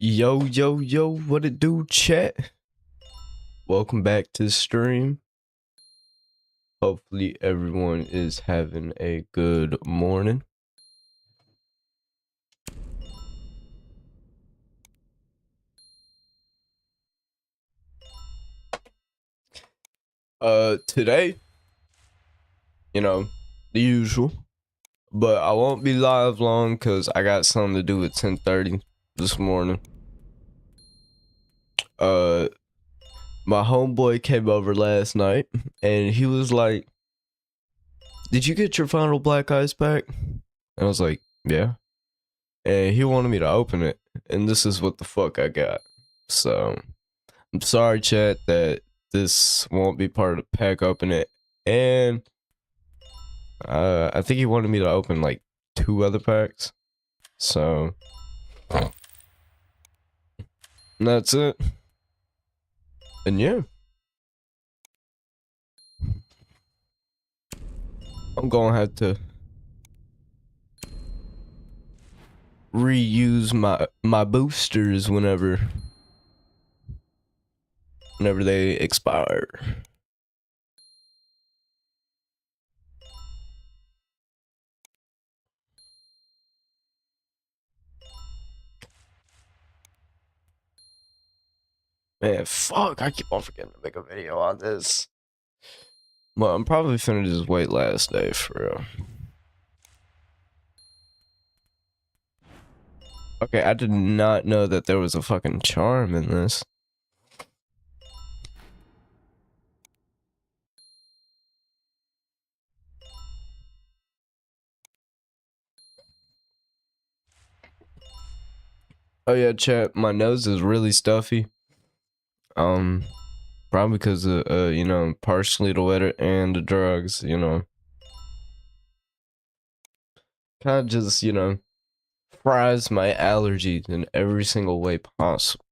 Yo, yo, yo, what it do, chat? Welcome back to the stream. Hopefully everyone is having a good morning. Today, the usual, but I won't be live long because I got something to do at 10:30 this morning. My homeboy came over last night and he was like, "Did you get your final black ice pack?" And I was like, "Yeah." And he wanted me to open it, and this is what the fuck I got. So I'm sorry, chat, that this won't be part of the pack opening. And I think he wanted me to open like 2 other packs. So that's it. And yeah, I'm gonna have to reuse my boosters whenever they expire. Man, fuck, I keep on forgetting to make a video on this. Well, I'm probably finna just wait last day for real. Okay, I did not know that there was a fucking charm in this. Oh yeah, chat, my nose is really stuffy. Probably because of, partially the weather and the drugs, kind of just, fries my allergies in every single way possible.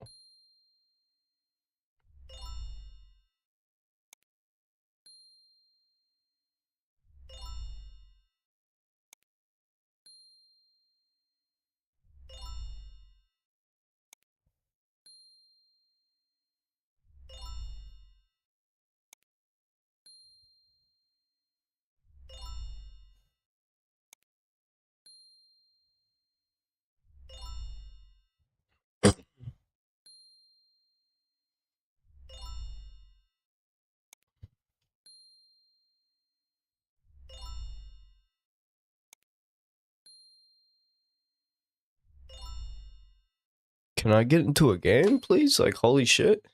Can I get into a game, please? Like, holy shit.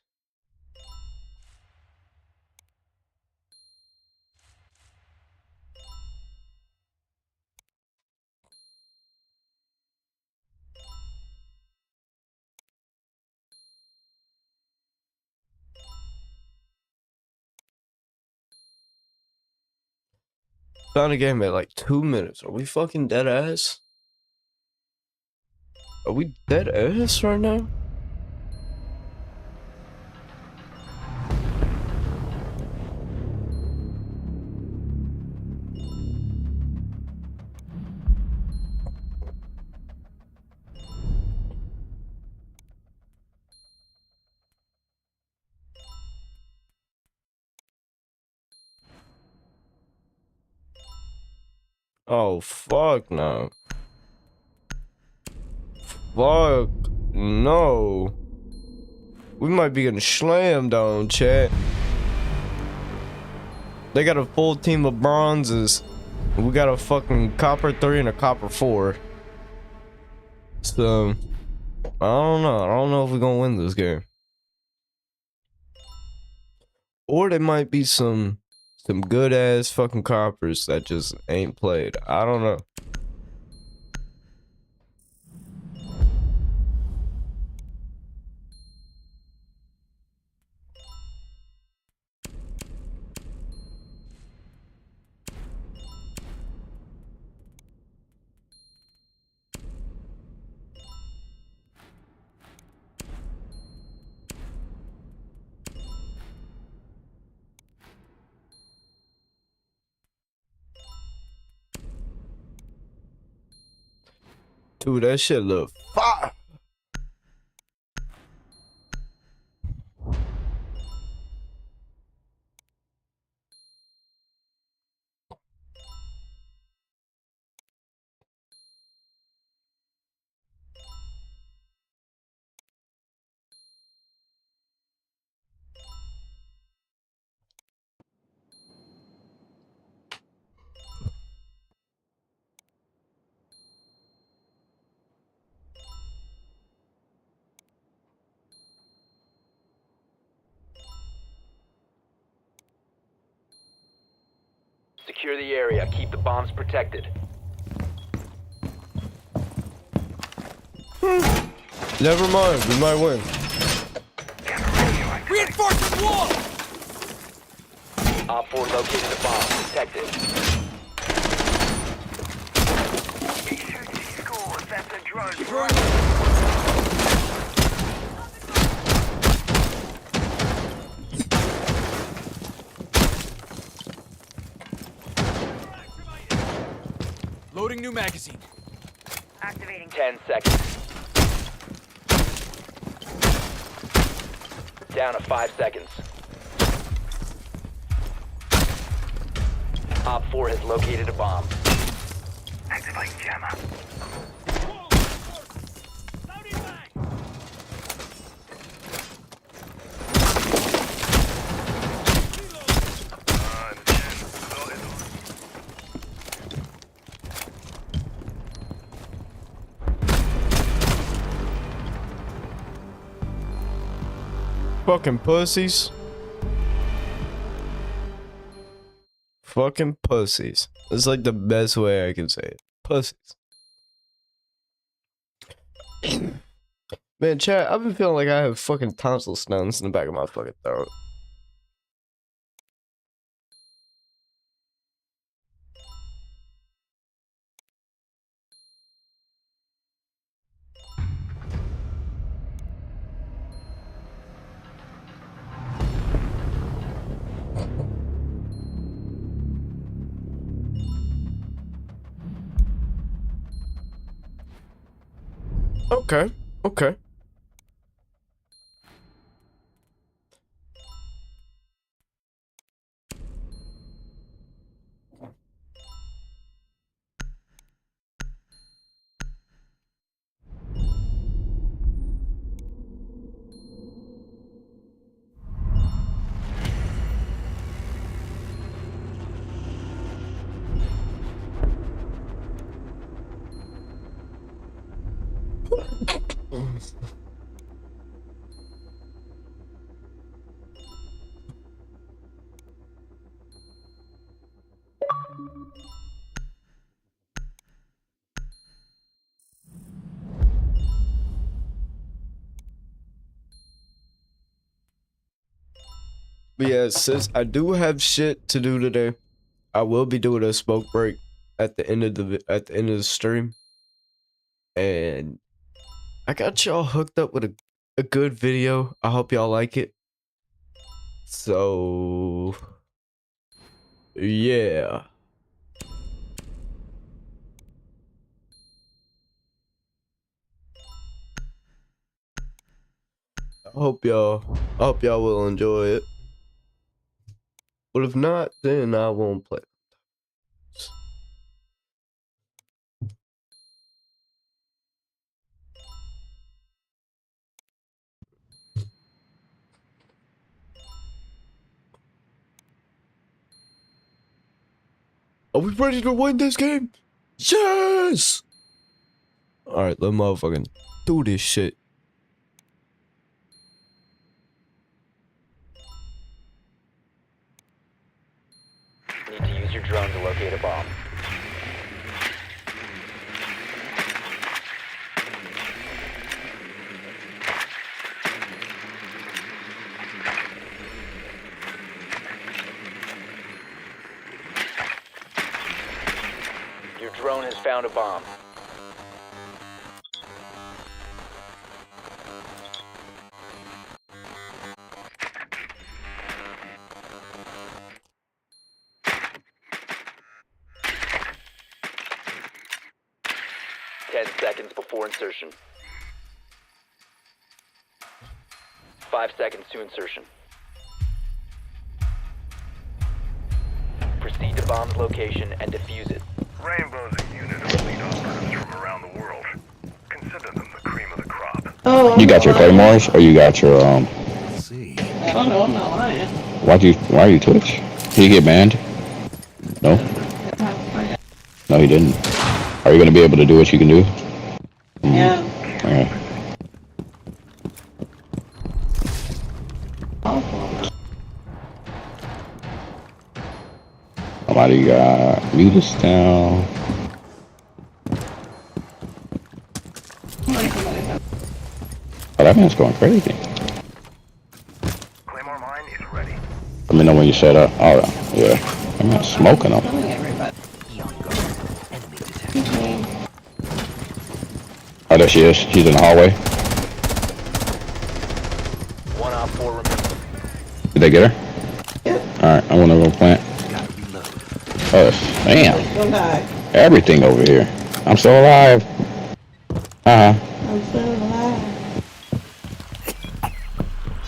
Found a game at like 2 minutes. Are we fucking dead ass? Are we dead ass right now? Oh, fuck no. Fuck no. We might be getting slammed on, chat. They got a full team of bronzes. We got a fucking copper 3 and a copper 4. So, I don't know. I don't know if we're gonna win this game. Or there might be some good ass fucking coppers that just ain't played. I don't know. Dude, that shit look fire. Secure the area. Keep the bombs protected. Never mind, we might win. Reinforcing wall! Op 4 located a bomb. Protect it. Loading new magazine. Activating. 10 seconds. Down to 5 seconds. Op 4 has located a bomb. Activating jammer. Fucking pussies. Fucking pussies. It's like the best way I can say it. Pussies. Man, chat, I've been feeling like I have fucking tonsil stones in the back of my fucking throat. Okay, okay. But yeah, since I do have shit to do today, I will be doing a smoke break at the end of the stream, and I got y'all hooked up with a good video. I hope y'all like it. So yeah. I hope y'all will enjoy it. But if not, then I won't play. Are we ready to win this game? Yes! Alright, let motherfucking do this shit. Need to use your drone to locate a bomb. Your drone has found a bomb. Seconds before insertion. 5 seconds to insertion. Proceed to bomb's location and defuse it. Rainbow's a unit of elite operatives from around the world. Consider them the cream of the crop. Oh, You got your claymores, or you got your see. Oh no, I'm not lying. Why are you Twitch? Did you get banned? No. No, he didn't. Are you gonna be able to do what you can do? Yeah. Okay. Awful. I might Somebody got muted down. Oh, that man's going crazy. Claymore mine is ready. Let me know when you set up. Oh, yeah. That man's smoking them. Killing everybody. Oh, there she is. She's in the hallway. One op 4 remaining. Did they get her? Yep. Alright, I wanna go plant. Oh, damn. Don't die. Everything over here. I'm still alive. I'm still alive.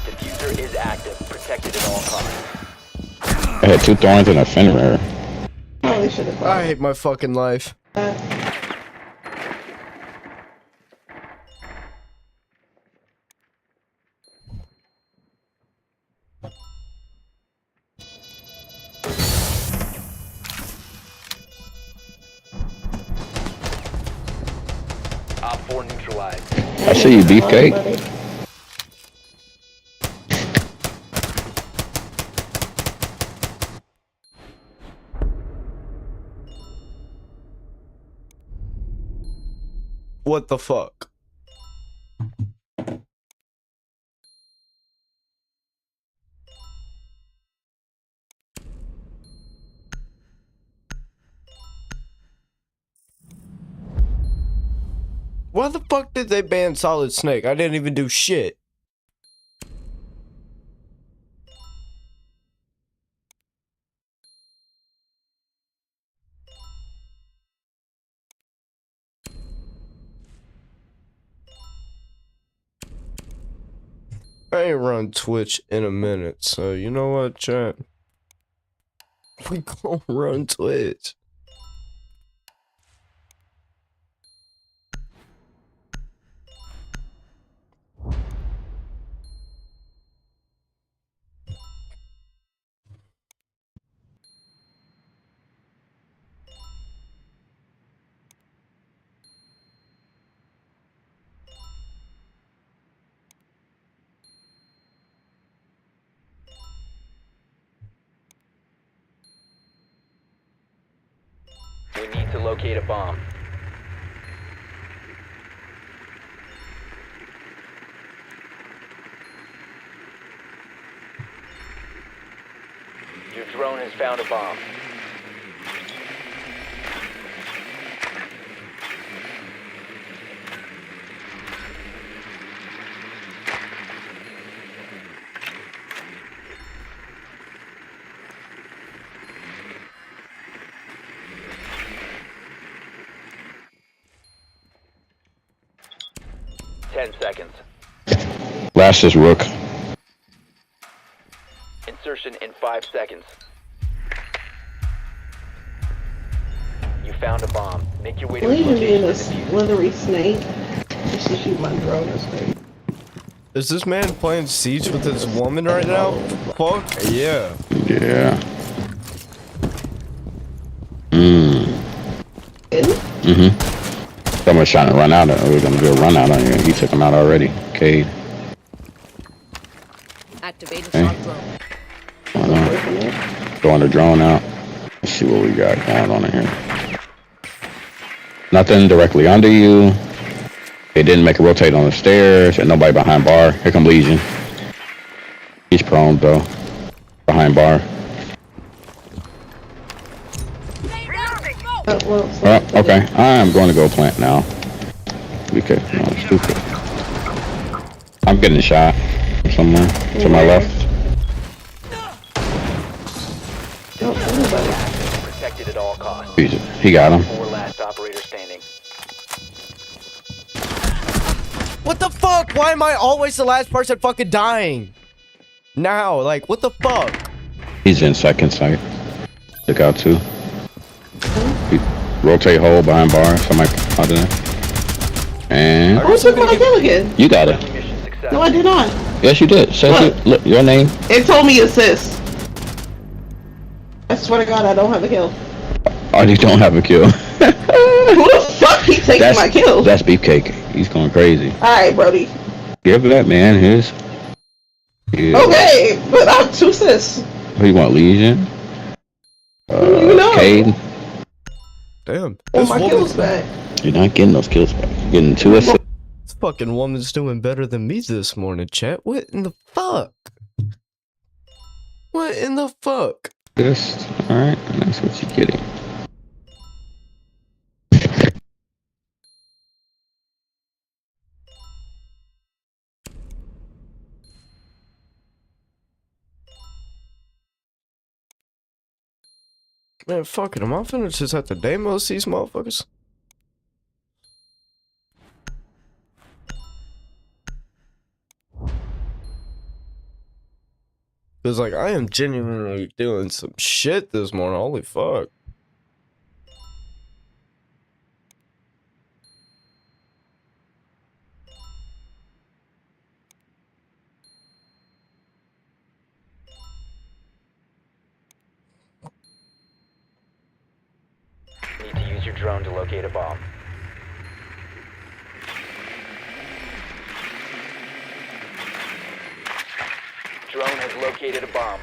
Diffuser is active. Protected at all costs. I had 2 thorns and a fenrir. Probably should have I hate my fucking life. Op 4 neutralized. I see you, Beefcake. What the fuck? Why the fuck did they ban Solid Snake? I didn't even do shit. I ain't run Twitch in a minute, so you know what, chat? We gon' run Twitch. We need to locate a bomb. Your drone has found a bomb. Ten seconds. Last is Rook. Insertion in 5 seconds. You found a bomb. Make your way to Leave the me being location a of the diffuser. slithery snake just to shoot my drone or something. Is this man playing Siege with his woman right now? Fuck yeah. Yeah. Someone's trying to run out. We're gonna do a run out on you. He took him out already. Cade. Activating Hey. shock drone. Throwing the drone out. Let's see what we got going on in here. Nothing directly under you. They didn't make a rotate on the stairs, and nobody behind bar. Here come Legion. He's prone though. Behind bar. Oh, okay. I'm going to go plant now. Okay, no, stupid. I'm getting a shot from somewhere to my left. Don't anybody. Protected at all costs. He got him. 4 last operator standing. What the fuck? Why am I always the last person fucking dying? Now, like, what the fuck? He's in second sight. Took out 2. Rotate hole behind bar. Somebody out there. And Who took my kill again? you got it. Friendly mission success. No, I did not. Yes, you did. Says What? it. Look, your name. It told me assist. I swear to God, I don't have a kill. Oh, you don't have a kill. Who the fuck he taking my kill? That's Beefcake. He's going crazy. Alright, Brody. Give that man his. Yeah. Okay, but I'm 2 assists. Who you want, Legion? You know. Cade, Damn. Oh, This my kills back. you're not getting those kills back. You're getting 2 assists. This fucking woman's doing better than me this morning, chat. What in the fuck? What in the fuck? Alright, that's what you're getting. Man, fuck it. Am I finna just have to demos these motherfuckers? Cause like I am genuinely doing some shit this morning. Holy fuck. Need to use your drone to locate a bomb. Drone has located a bomb.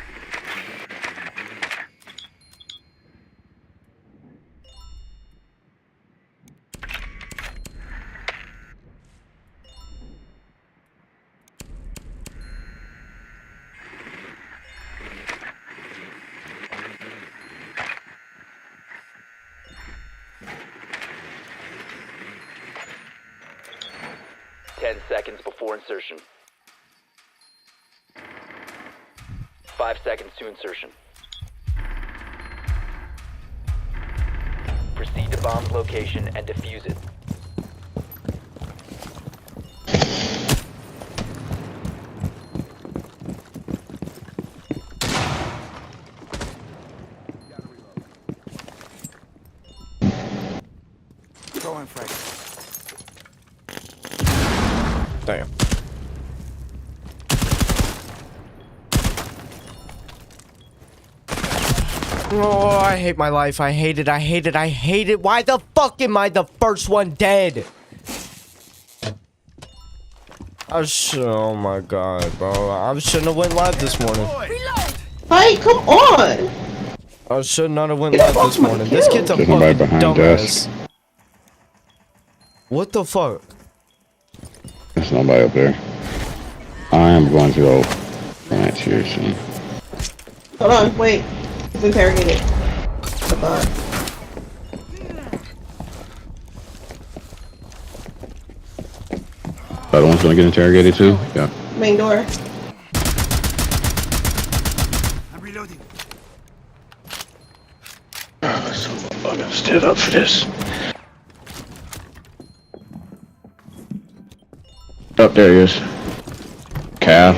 Ten seconds before insertion. 5 seconds to insertion. Proceed to bomb's location and defuse it. Throwing frag. Damn. Oh, I hate my life. I hate it. I hate it. I hate it. Why the fuck am I the first one dead? Oh my god, bro. I shouldn't have went live this morning. Hey, come on. I should not have went Get live off this my morning. This kill. kid's a There's nobody fucking behind dumbass. What the fuck? There's nobody up there. I am going to go right here soon. Hold on, wait. It's interrogated. I thought. The other one's gonna get interrogated too? Yeah. Main door. I'm reloading. So fucking stood up for this. Up there he is. Cal.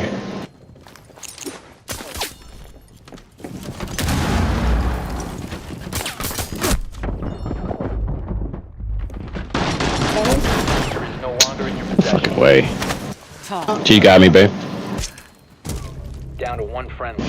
Diffuser is no longer in your possession. Fucking way. She got me, babe. Down to one friendly.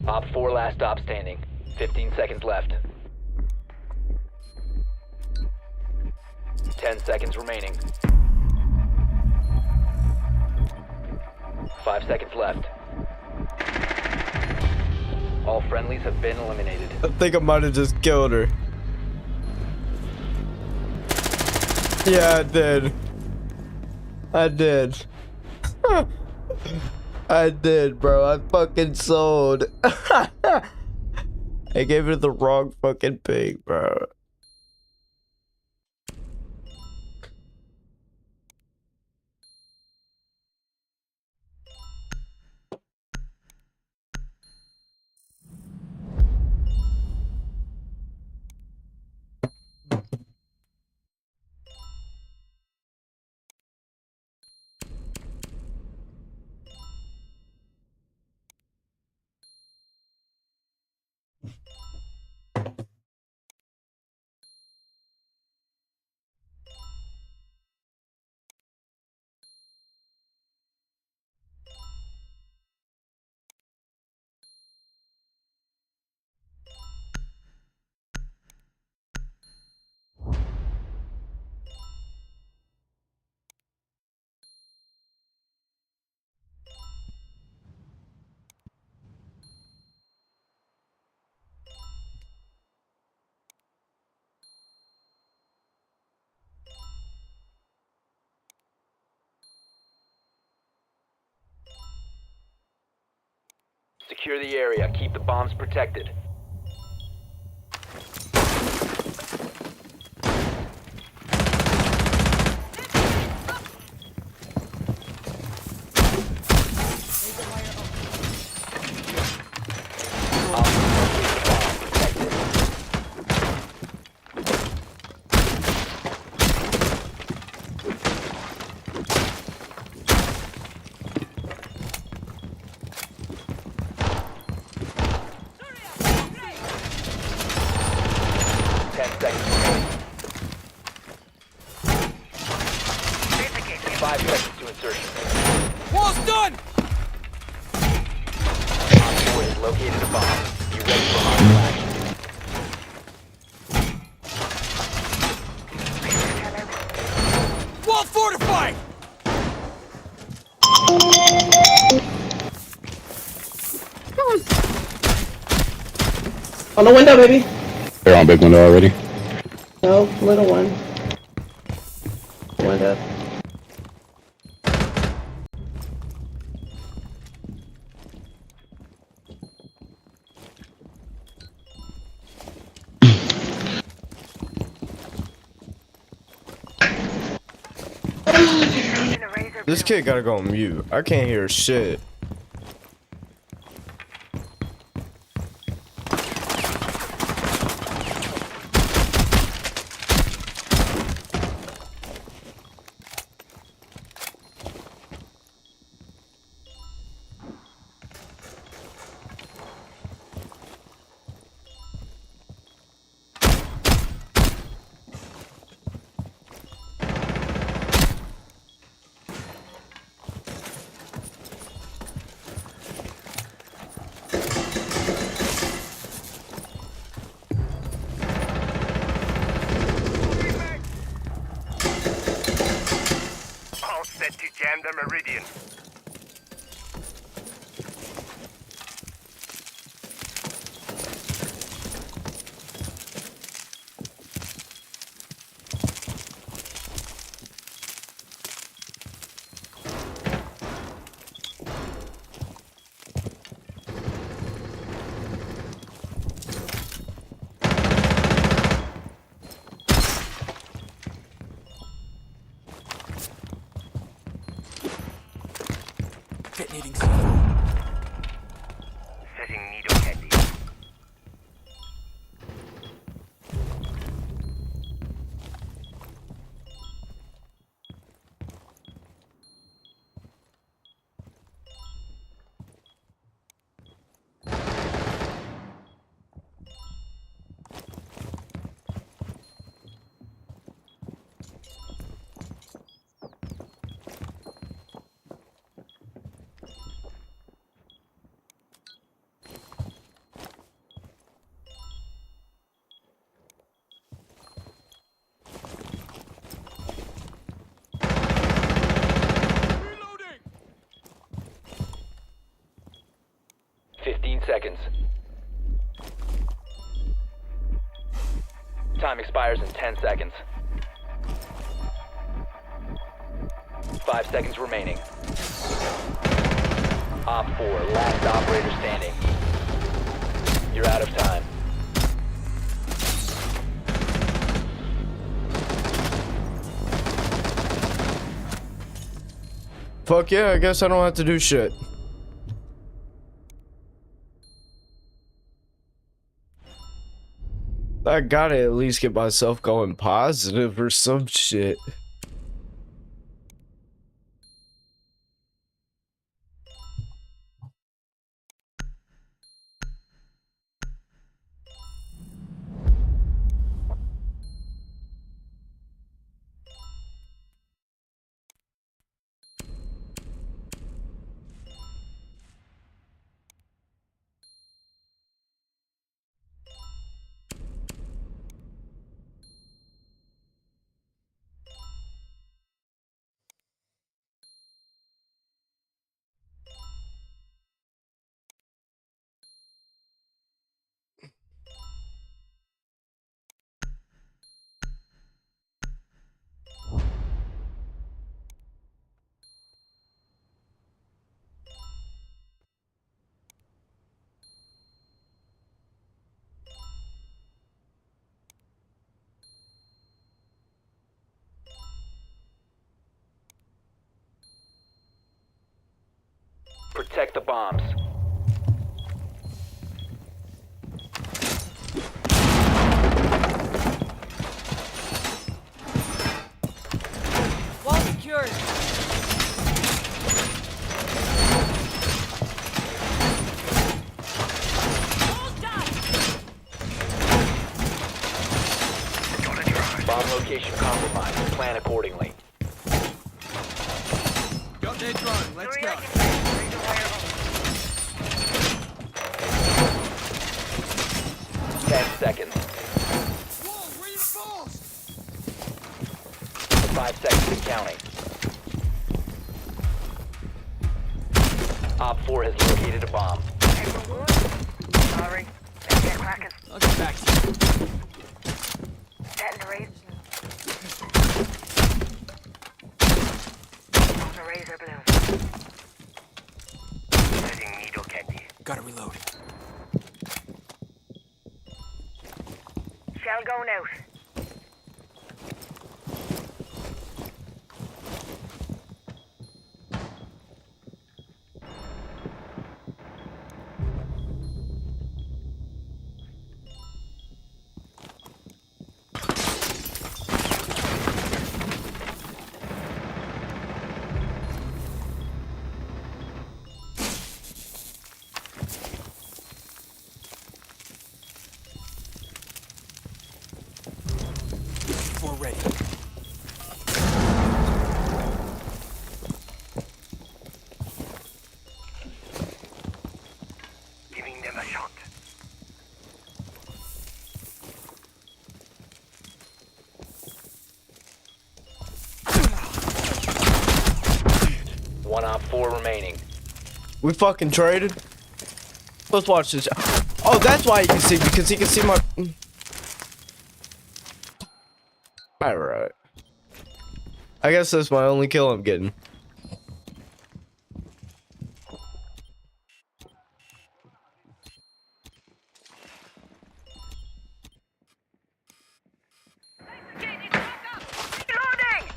Op 4 last stop standing. 15 seconds left. 10 seconds remaining. 5 seconds left. All friendlies have been eliminated. I think I might have just killed her. Yeah, I did. I did. I did, bro. I fucking sold. I gave it the wrong fucking ping, bro. Secure the area. Keep the bombs protected. Located a bomb. You ready for hostile action? Wall fortified! On the window, baby. They're on big window already. No, little one. Window. This kid gotta go on mute. I can't hear shit. All set to jam the Meridian. Detonating C4. Setting needle candy. Reloading! 15 seconds. Time expires in 10 seconds. 5 seconds remaining. Op 4, last operator standing. You're out of time. Fuck yeah, I guess I don't have to do shit. I gotta at least get myself going positive or some shit. Protect the bombs. Wall secured. Bomb location compromised. Plan accordingly. Got their drone. Let's go. 10 seconds. Wall reinforced. 5 seconds and counting. Op 4 has located a bomb. Sorry. Let's get cracking. I'll get back to you. Setting the razor. On the razor balloon. Setting needle candy. Gotta reload. Shell going out. We're ready. Giving them a shot. One Op 4 remaining. We fucking traded. Let's watch this. Oh, that's why you can see, because he can see my. Alright. I guess that's my only kill I'm getting. Reloading!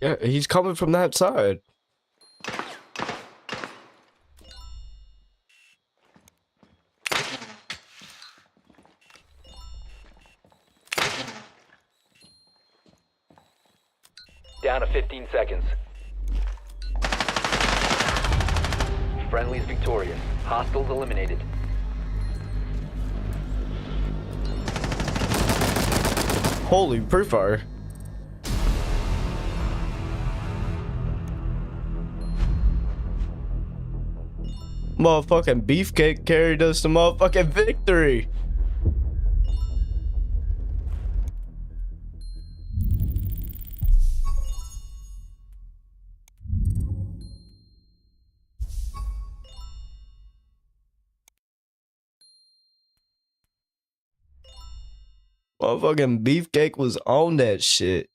Yeah, he's coming from that side. Down to 15 seconds. Friendly's victorious. Hostiles eliminated. Holy pre-fire. Motherfucking Beefcake carried us to motherfucking victory. Motherfucking Beefcake was on that shit.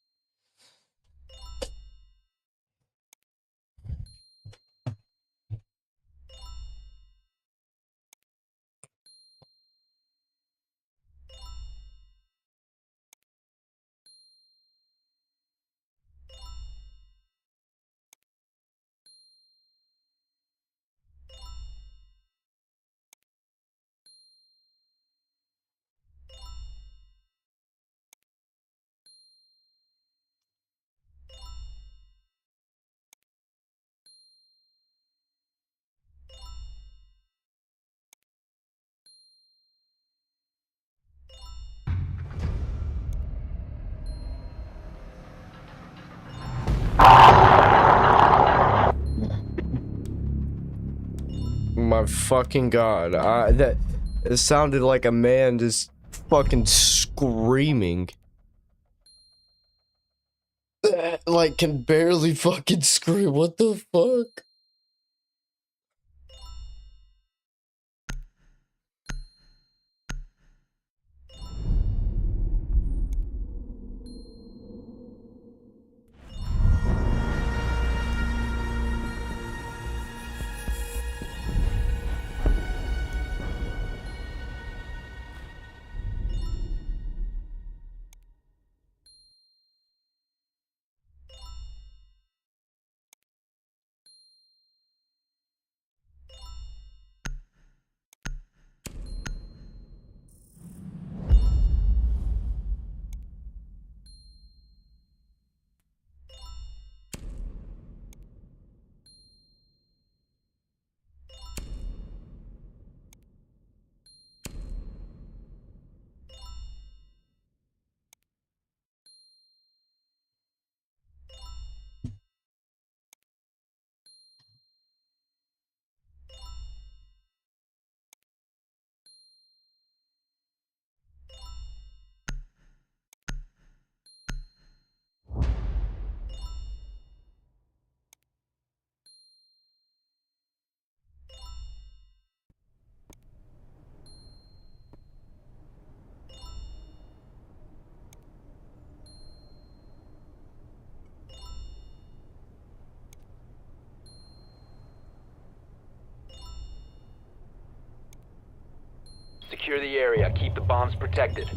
My fucking god. It sounded like a man just fucking screaming. Like can barely fucking scream. What the fuck? Secure the area. Keep the bombs protected.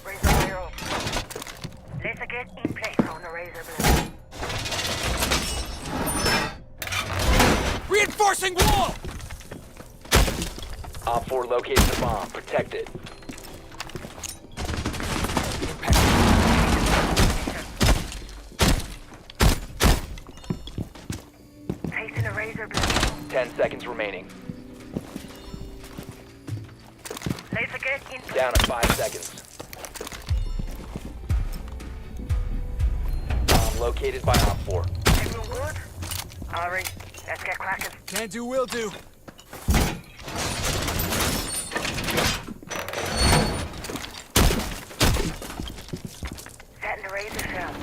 Razor zero. Let's get in place on the Razor Blue. Reinforcing wall! Op 4 located the bomb. Protect it. Placing a Razor Blue. 10 seconds remaining. Let's get in place. Down to 5 seconds. Bomb located by Op 4. Everyone good? Alright, let's get cracking. Can do, will do. Setting the Razor cell.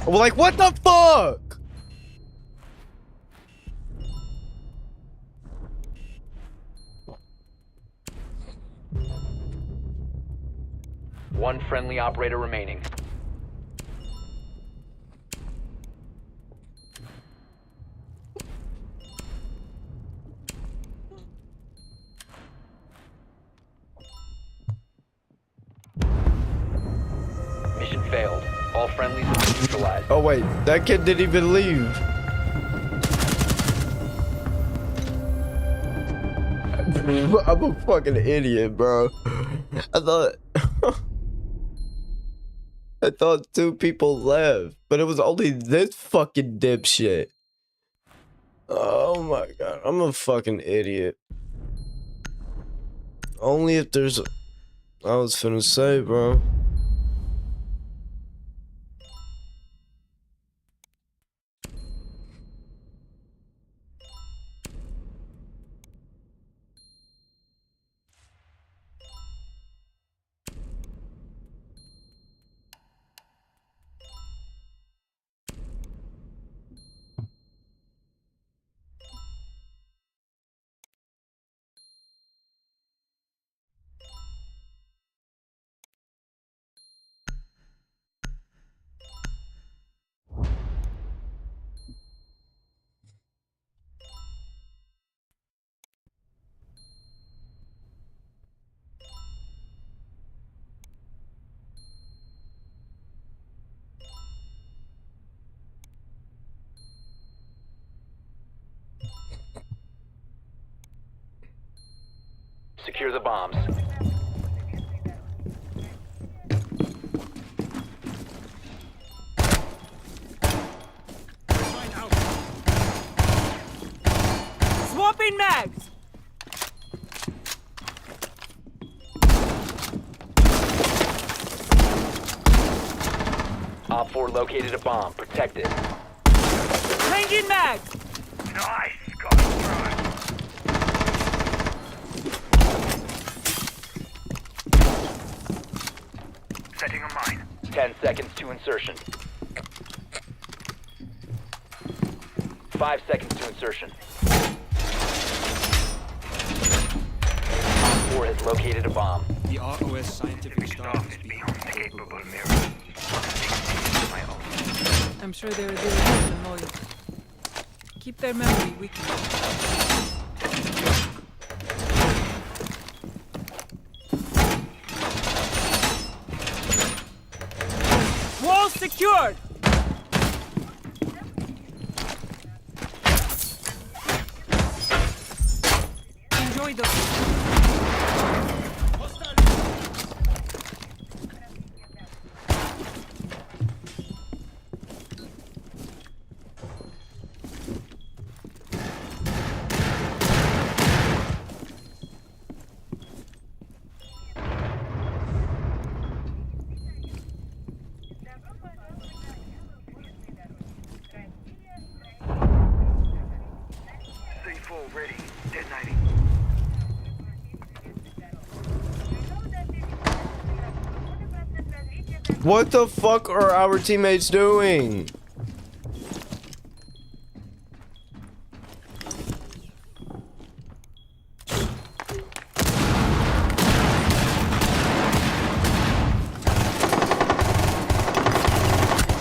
Well, like, what the fuck? One friendly operator remaining. Mission failed. All friendlies have been neutralized. Oh wait, that kid didn't even leave. I'm a fucking idiot, bro. I thought I thought 2 people left, but it was only this fucking dipshit. Oh my god, I'm a fucking idiot. Only if there's I was finna say, bro. Secure the bombs. Swapping mags! Op 4 located a bomb. Protect it. Changing mags! Nice, got it through. Setting a mine. 10 seconds to insertion. 5 seconds to insertion. Op 4 has located a bomb. The ROS scientific staff is Beyond the capable mirror. My own. I'm sure they're doing the knowledge. Keep their memory weak. Wall secured! Enjoy the... C4 ready. Detonating. What the fuck are our teammates doing?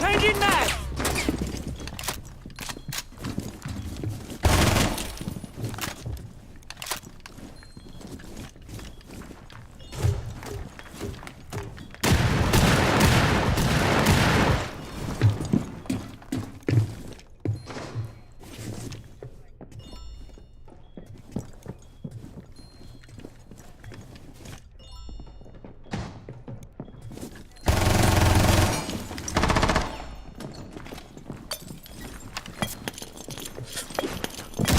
Changing mags!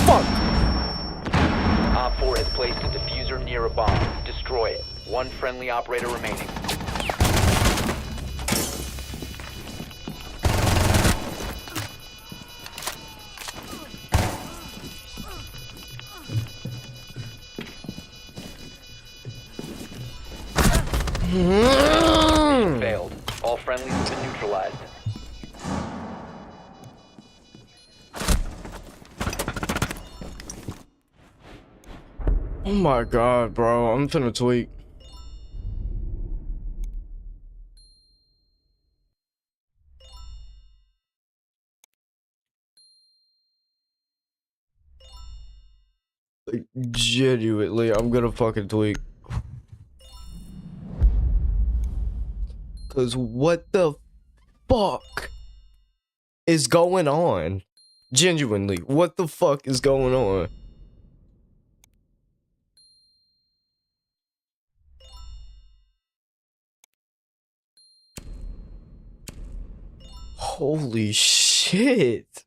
Fuck! Op 4 has placed a diffuser near a bomb. Destroy it. One friendly operator remaining. Failed. All friendlies have been neutralized. my god, bro. I'm finna tweak. Like, genuinely, I'm gonna fucking tweak. Cause what the fuck is going on? Genuinely, what the fuck is going on? Holy shit.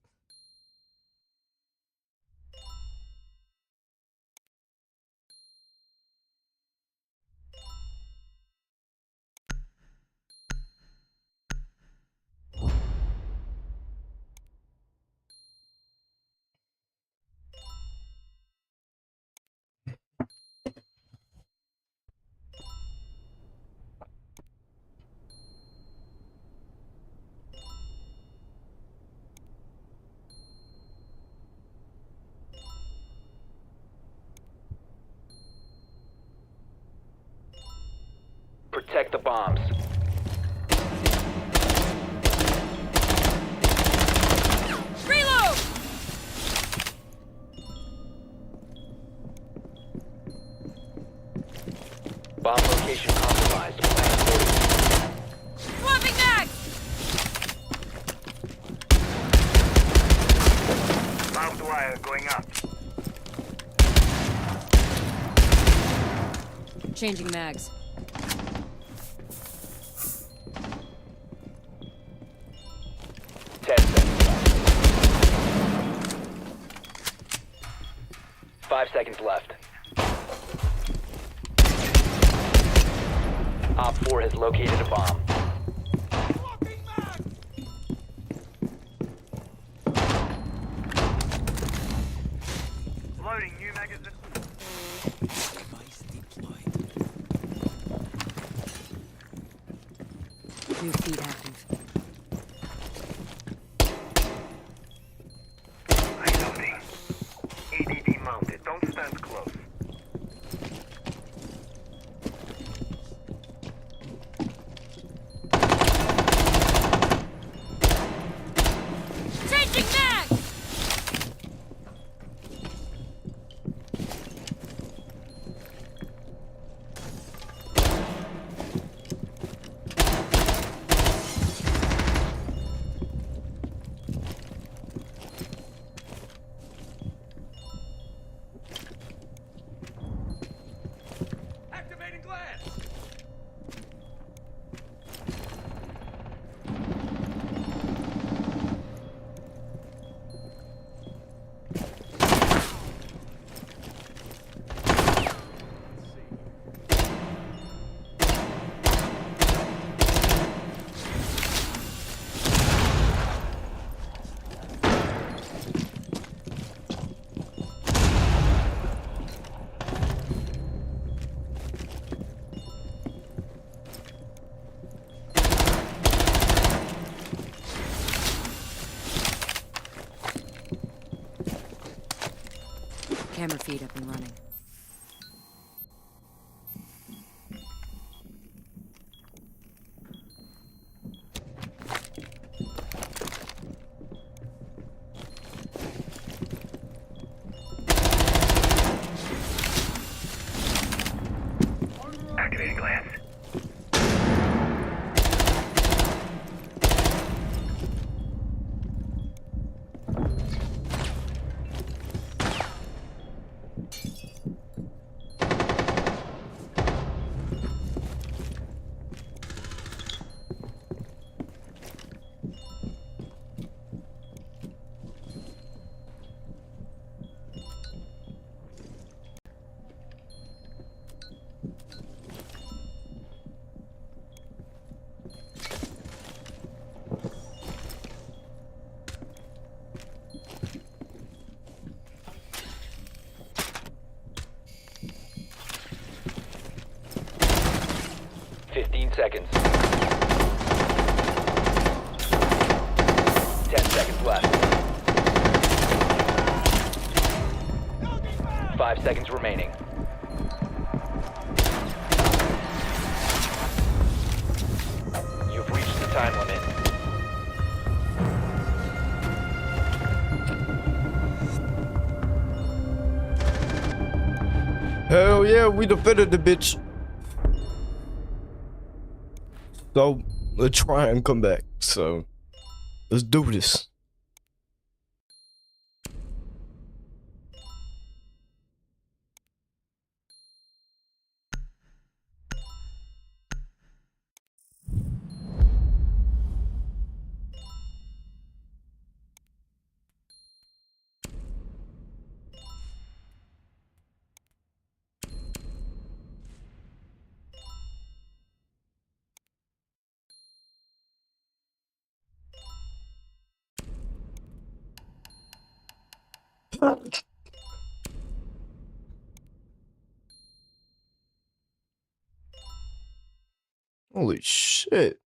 Protect the bombs. Reload! Bomb location compromised. Plan accordingly. Swapping mag! Barbed wire going up. Changing mags. Five seconds left. Op 4 has located a bomb. Loading new magazine. Device deployed. New feed active. Reloading. ADD mounted. Don't stand close. Changing mag! Activating glass! Camera feed up and running. Activating glass. Seconds. 10 seconds left. 5 seconds remaining. yeah, we defended the bitch. So let's try and come back. So let's do this. Holy shit.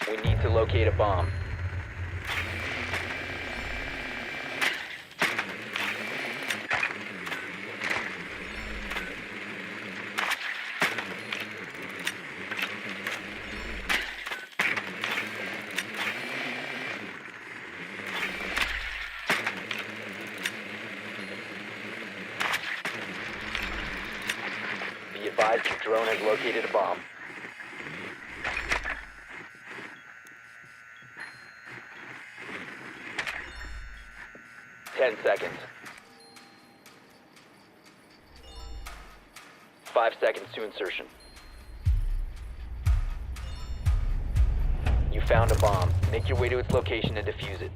We need to locate a bomb. Be advised your drone has located a bomb. Ten seconds. 5 seconds to insertion. You found a bomb. Make your way to its location and defuse it.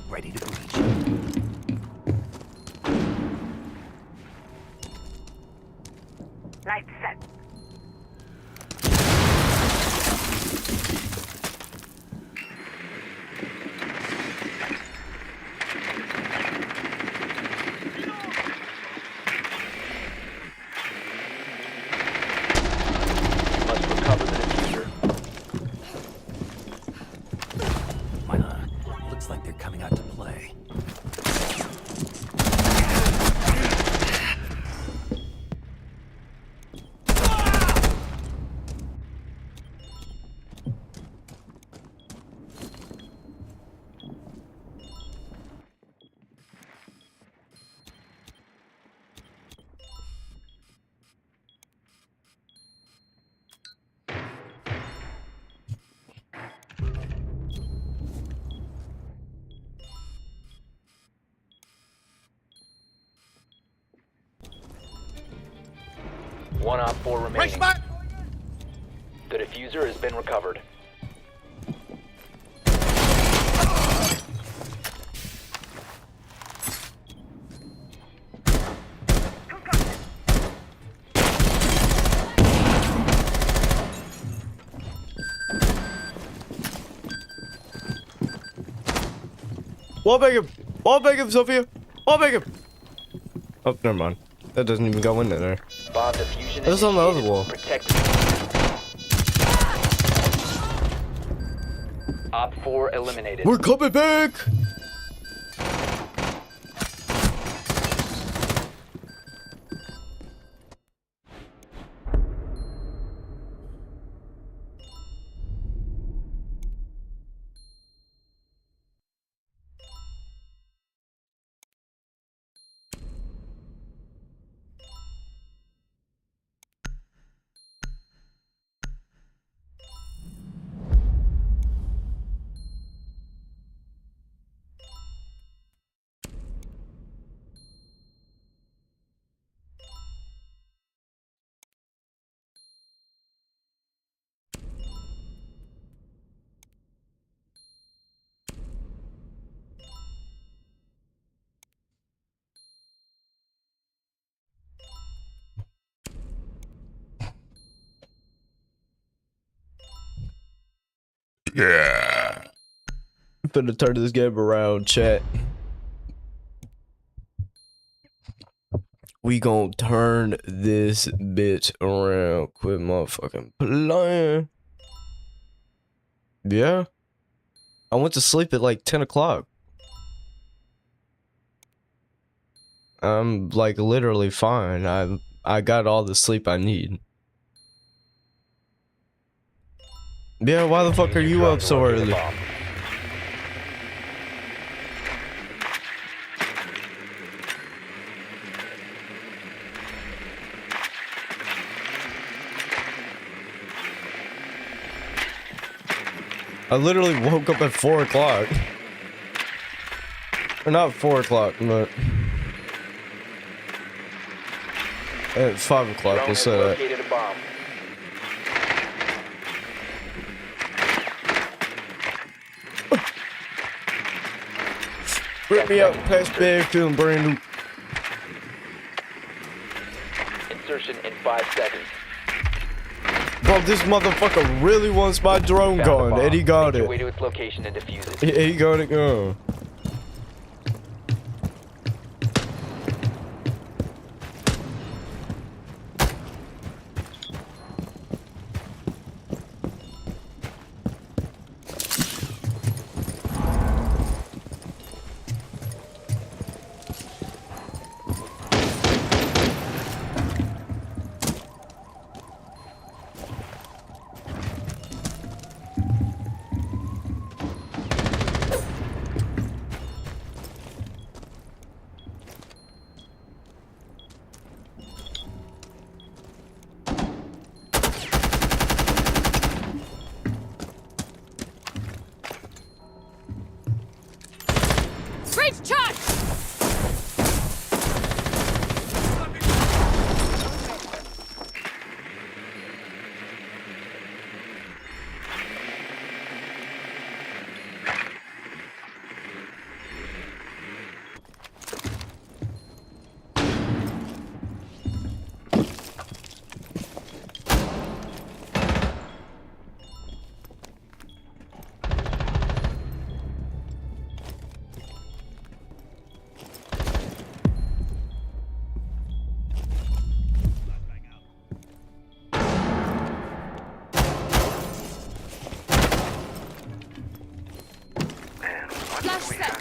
Ready to breach. Light set. Must recover the diffuser. Looks like they're coming out to play. One op 4 remaining. The diffuser has been recovered. Wallbang him! Wallbang him, Sophia! Wallbang him! Oh, never mind. That doesn't even go in there. Bomb diffusion That's on the other initiated. wall. Protect. Op 4 eliminated. We're coming back! Yeah. I'm finna turn this game around, chat. We gon' turn this bitch around. Quit motherfucking playing. Yeah. I went to sleep at like 10 o'clock. I'm like literally fine. I got all the sleep I need. Yeah, why the fuck are you up so early? I literally woke up at 4 o'clock. Or not 4 o'clock, but at 5 o'clock, we'll say that. Located a bomb. Rip me out past bed, feeling brand new. Insertion in 5 seconds. Bro, this motherfucker really wants my drone Found the gone, bomb. and he got Make your it. way to its location and defuse it. He got it gone. Great charge! Flash set.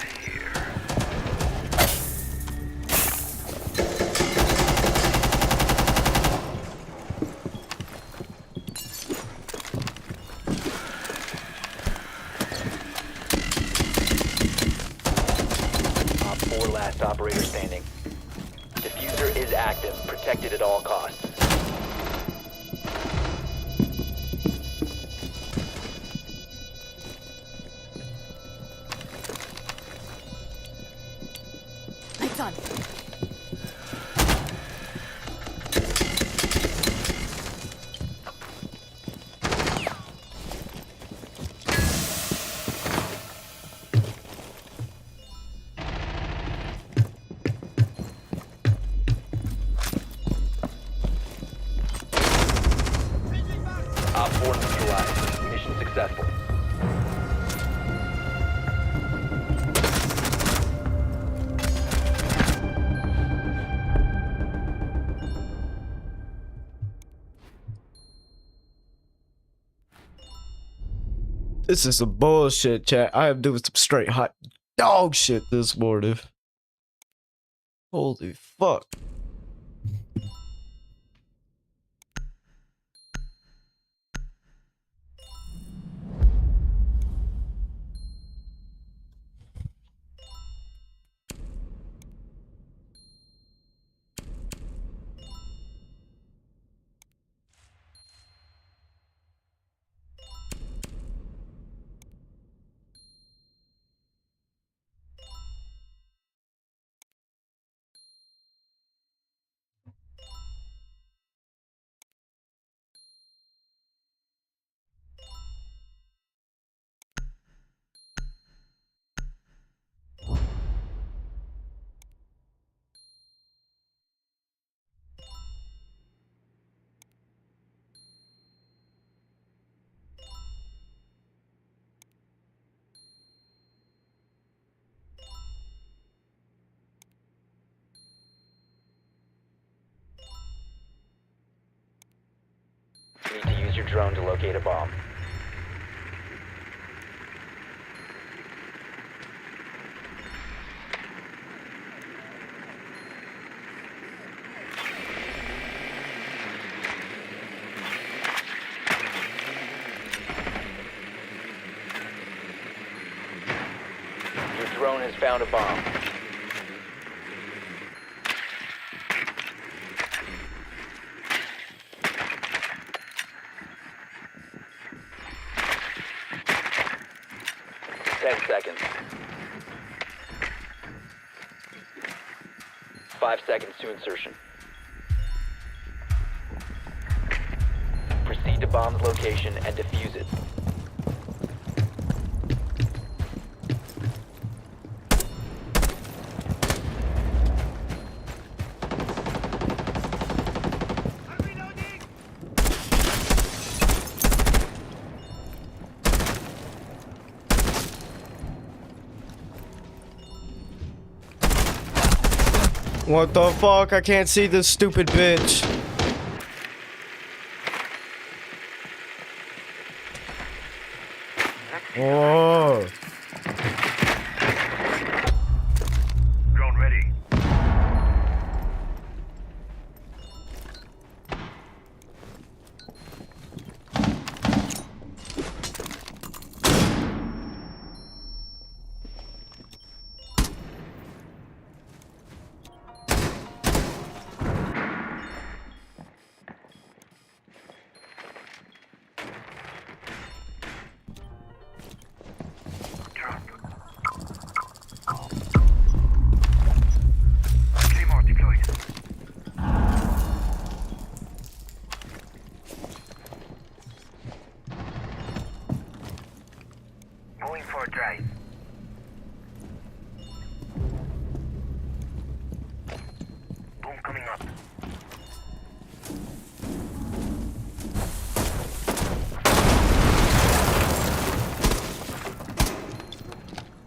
Op 4 last operator standing. Diffuser is active, protected at all costs. Lights on. Op 4 neutralized. Mission successful. This is some bullshit, chat. I am doing some straight hot dog shit this morning. Holy fuck. drone to locate a bomb. Your drone has found a bomb. Seconds. 5 seconds to insertion. Proceed to bomb's location and defuse it. What the fuck? I can't see this stupid bitch. Oh. Drone ready. Claymore deployed. Going for a drive. Boom coming up.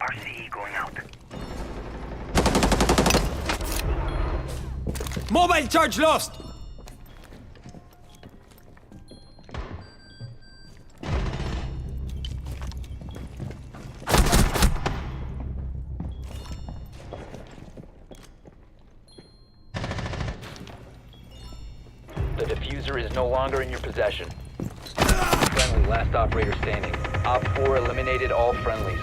RCE going out. Mobile charge lost! The diffuser is no longer in your possession. Friendly, last operator standing. Op 4 eliminated all friendlies.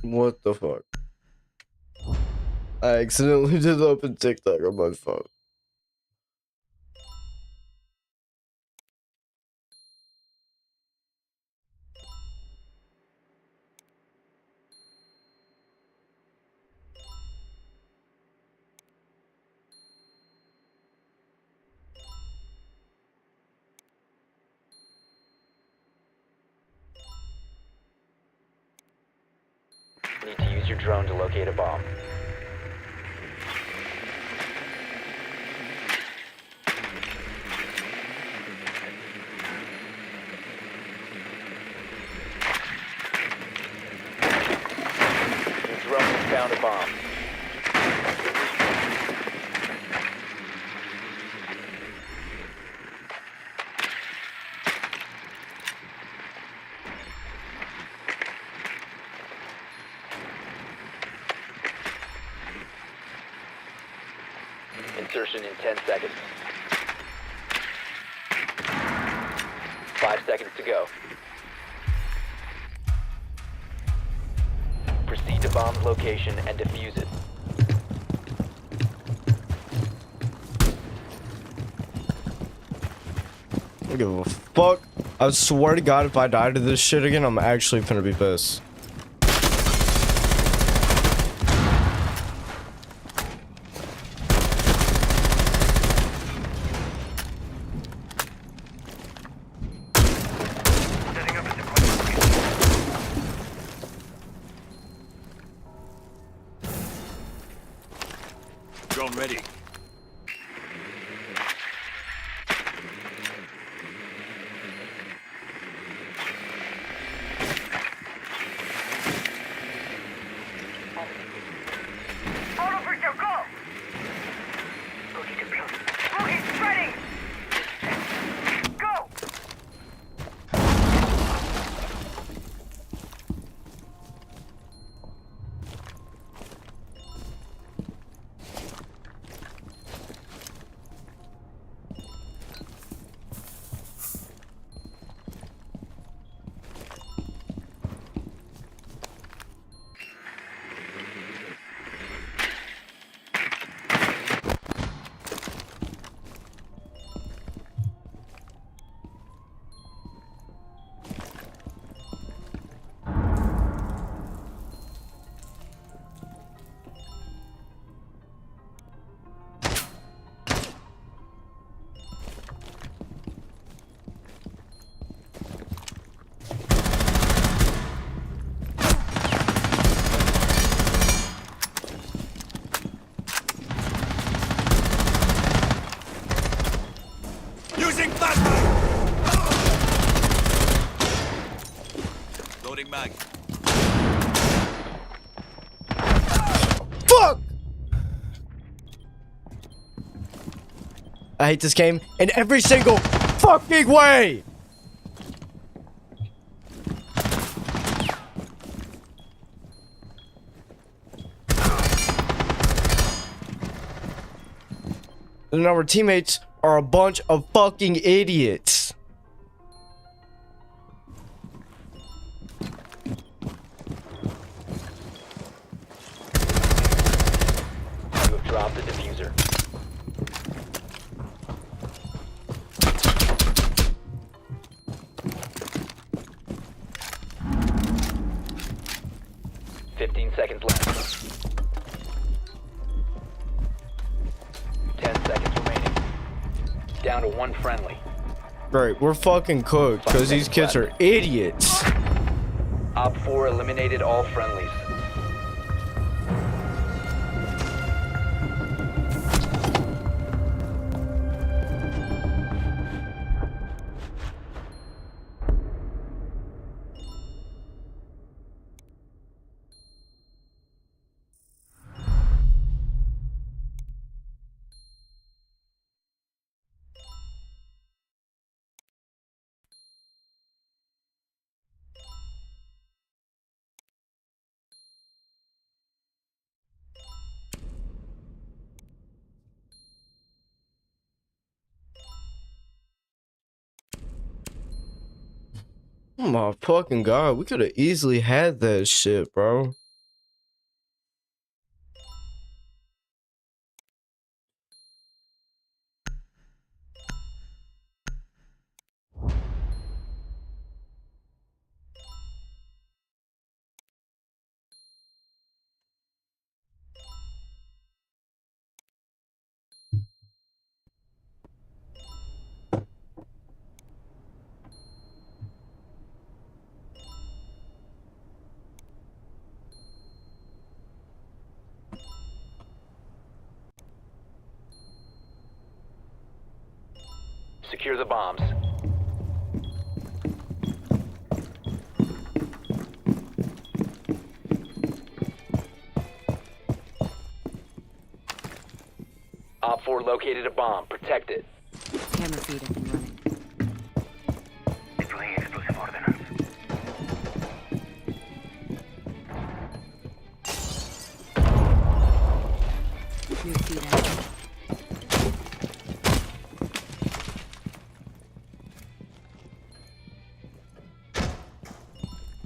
What the fuck? I accidentally just opened TikTok on my phone. Need to use your drone to locate a bomb. Your drone has found a bomb. Insertion in 10 seconds. 5 seconds to go. Proceed to bomb's location and defuse it. don't give a fuck. I swear to God, if I die to this shit again, I'm actually finna be pissed. Setting up a deployment. Drone ready. Auto breacher, go! Boogie deployed. Boogie's ready! Go! Using flashbang. Loading mag. Fuck! I hate this game in every single fucking way! And our teammates are a bunch of fucking idiots. You have dropped the diffuser. Seconds left. 10 seconds remaining. Down to one friendly. Right, we're fucking cooked because these kids are idiots. Op 4 eliminated all friendlies. Oh my fucking god, we could have easily had that shit, bro. Secure the bombs. Op 4 located a bomb. Protect it. Camera feed up and running. Deploying explosive ordnance. New feed active.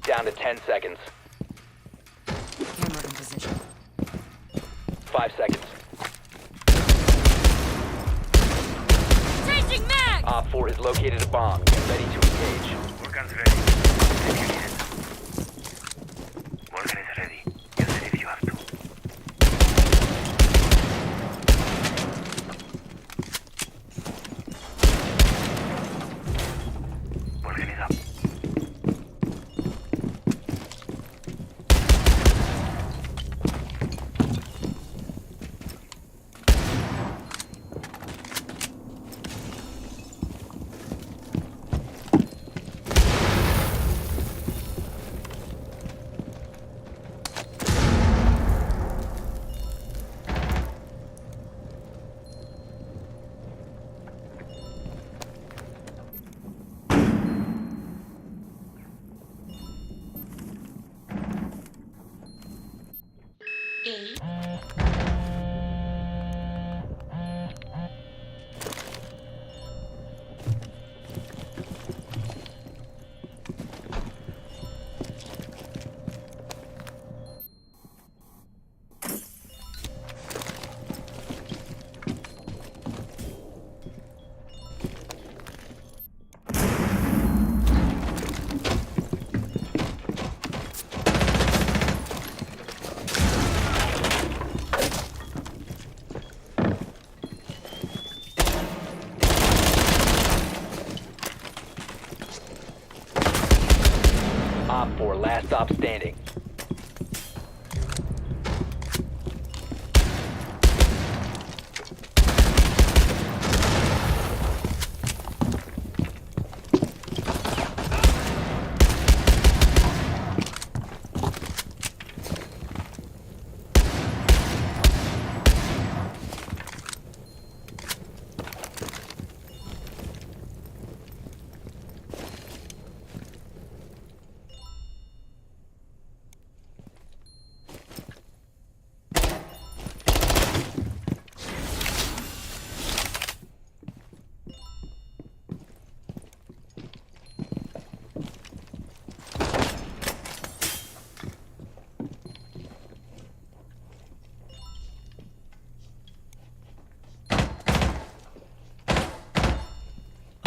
Down to 10 seconds. Camera in position. 5 seconds. Changing mag! Op 4 has located a bomb. Get ready to engage. All guns ready. If you need it. Morgan is ready. Use it if you have to. Morgan is up. Op 4, last stop standing.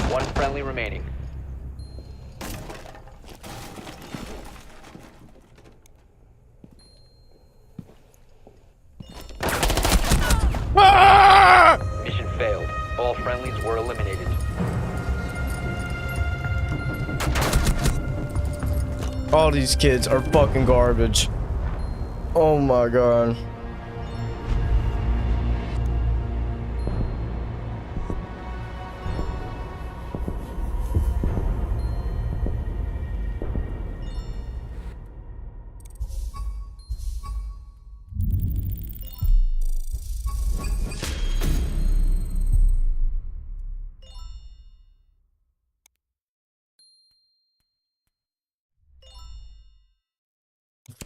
One friendly remaining. Mission failed. All friendlies were eliminated. All these kids are fucking garbage. Oh my god.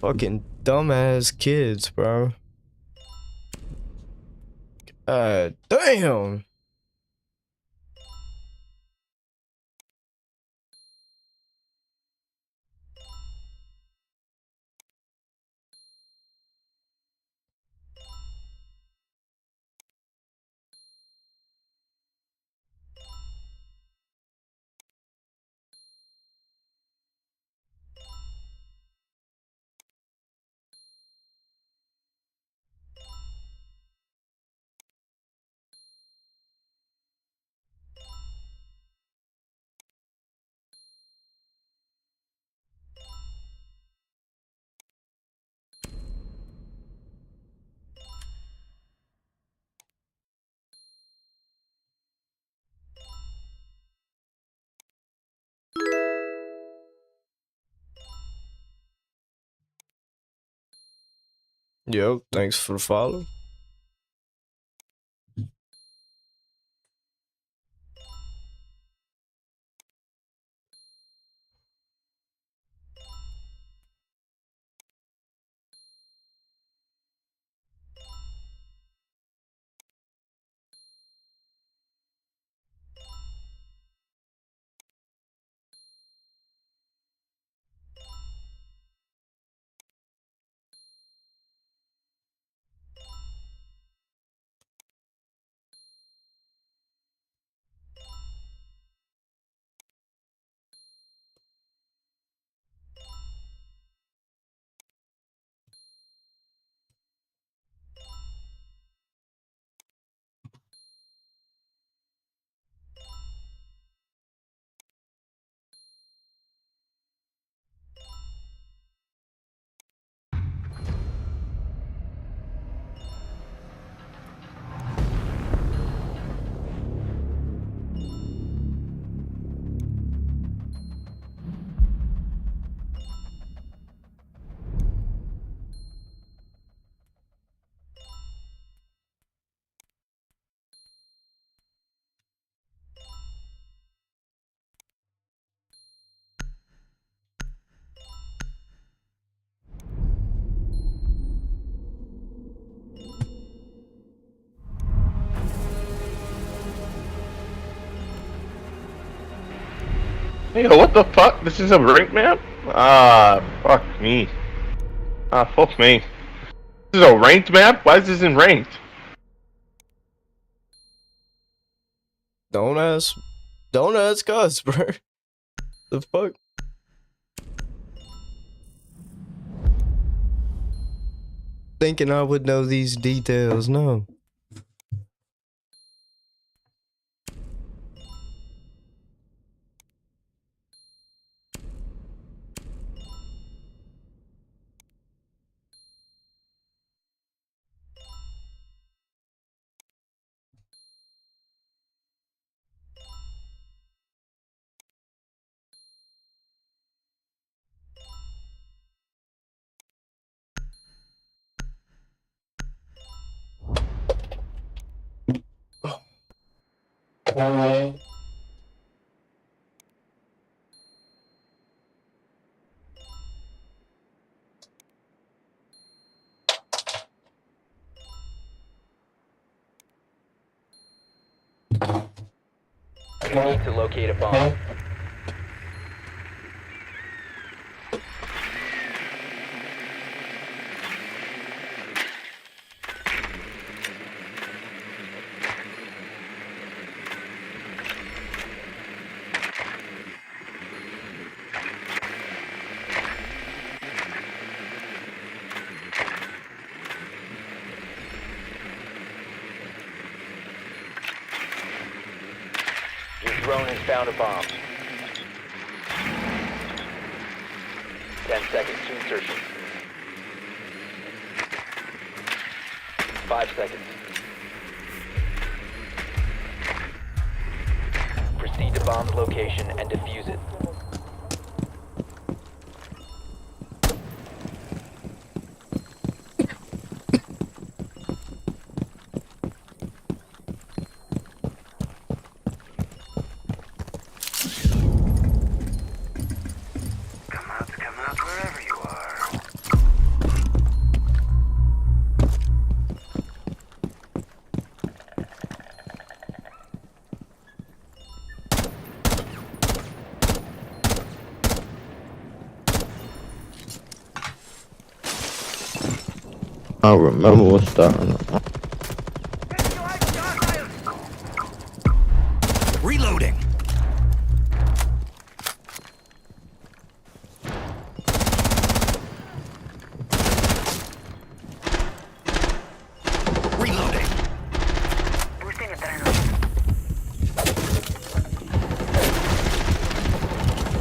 Fucking dumbass kids, bro. God damn. Yo, thanks for the follow. Hey, what the fuck? This is a ranked map? Ah, fuck me. Ah, fuck me. This is a ranked map? Why is this in ranked? Don't ask us, bro. The fuck? Thinking I would know these details, no. You need to locate a bomb. Your drone has found a bomb. 10 seconds to insertion. 5 seconds. Proceed to bomb's location and defuse it. Come out wherever you are. I remember what's starting. Reloading. Reloading. Boosting adrenaline.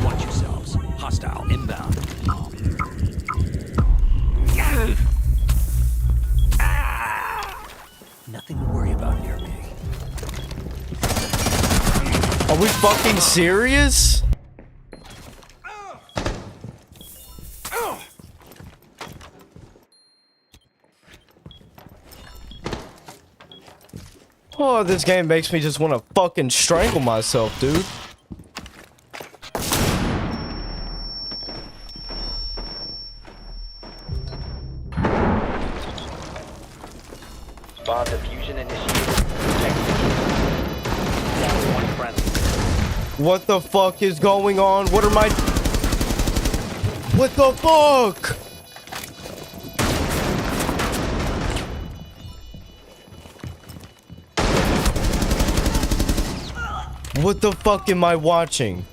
Watch yourselves. Hostile inbound. Nothing to worry about near me. Are we fucking serious? Oh, this game makes me just want to fucking strangle myself, dude. Bomb diffusion initiated. Down to 1 friendly. What the fuck is going on? What are my... What the fuck? What the fuck am I watching?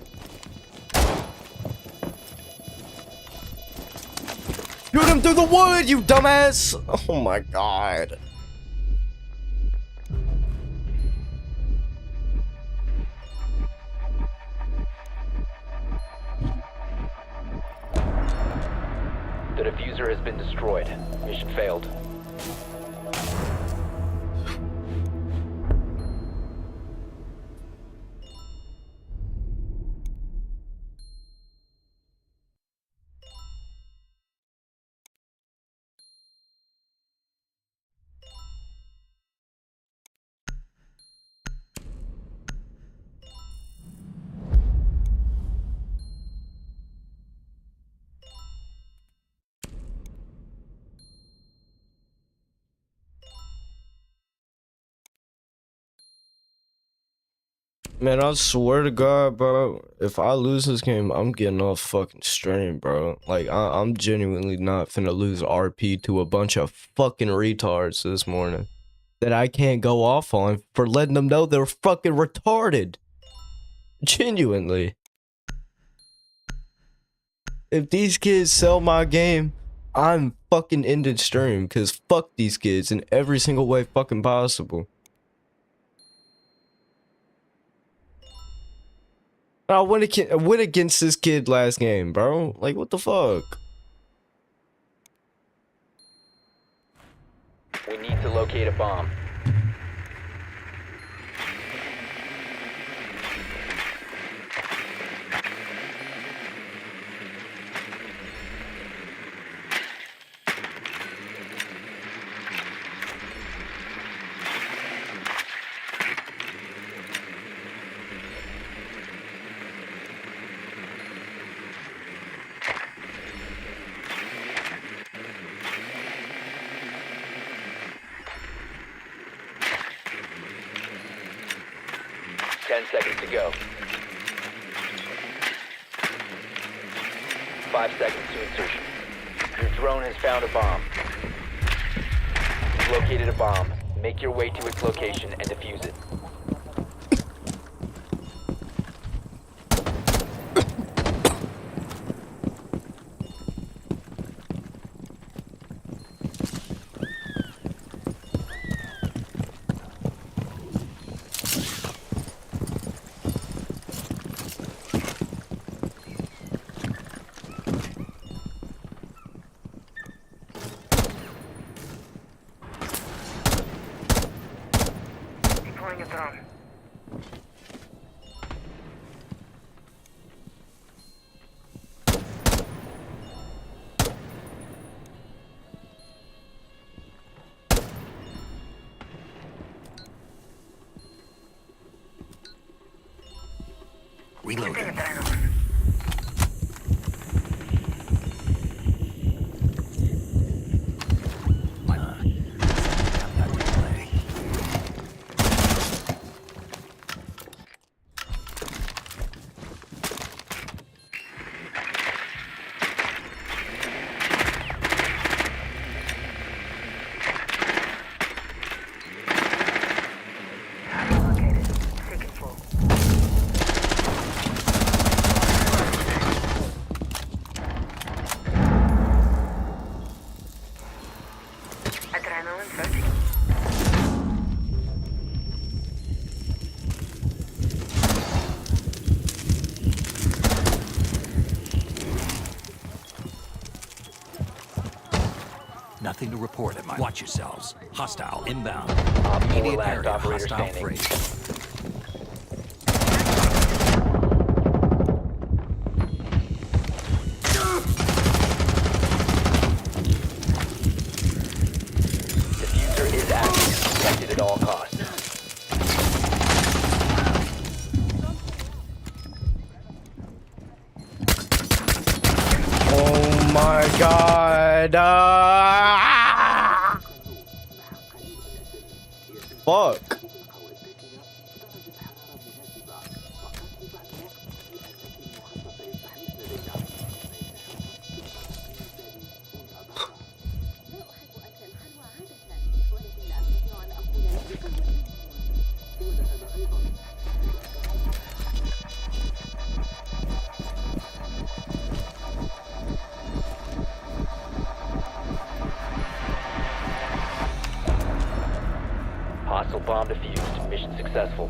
Shoot him through the wood, you dumbass! Oh my god. The diffuser has been destroyed. Mission failed. Man, I swear to God, bro, if I lose this game, I'm getting off fucking stream, bro. Like, I'm genuinely not finna lose RP to a bunch of fucking retards this morning that I can't go off on for letting them know they're fucking retarded. Genuinely. If these kids sell my game, I'm fucking ending stream, because fuck these kids in every single way fucking possible. I went against this kid last game, bro. Like, what the fuck? We need to locate a bomb. Ten seconds to go. 5 seconds to insertion. Your drone has found a bomb. You've located a bomb. Make your way to its location and defuse it. Deploying a drone. Reloading. Adrenaline. That replay. Located. Seeking full. Adrenaline searching. Nothing to report at my. Watch yourselves. Hostile inbound. Op 4 Immediate last area. operator Hostile standing. free. Diffuser is active. Protected at all costs. Oh my god. Fuck. Hostile bomb defused. Mission successful.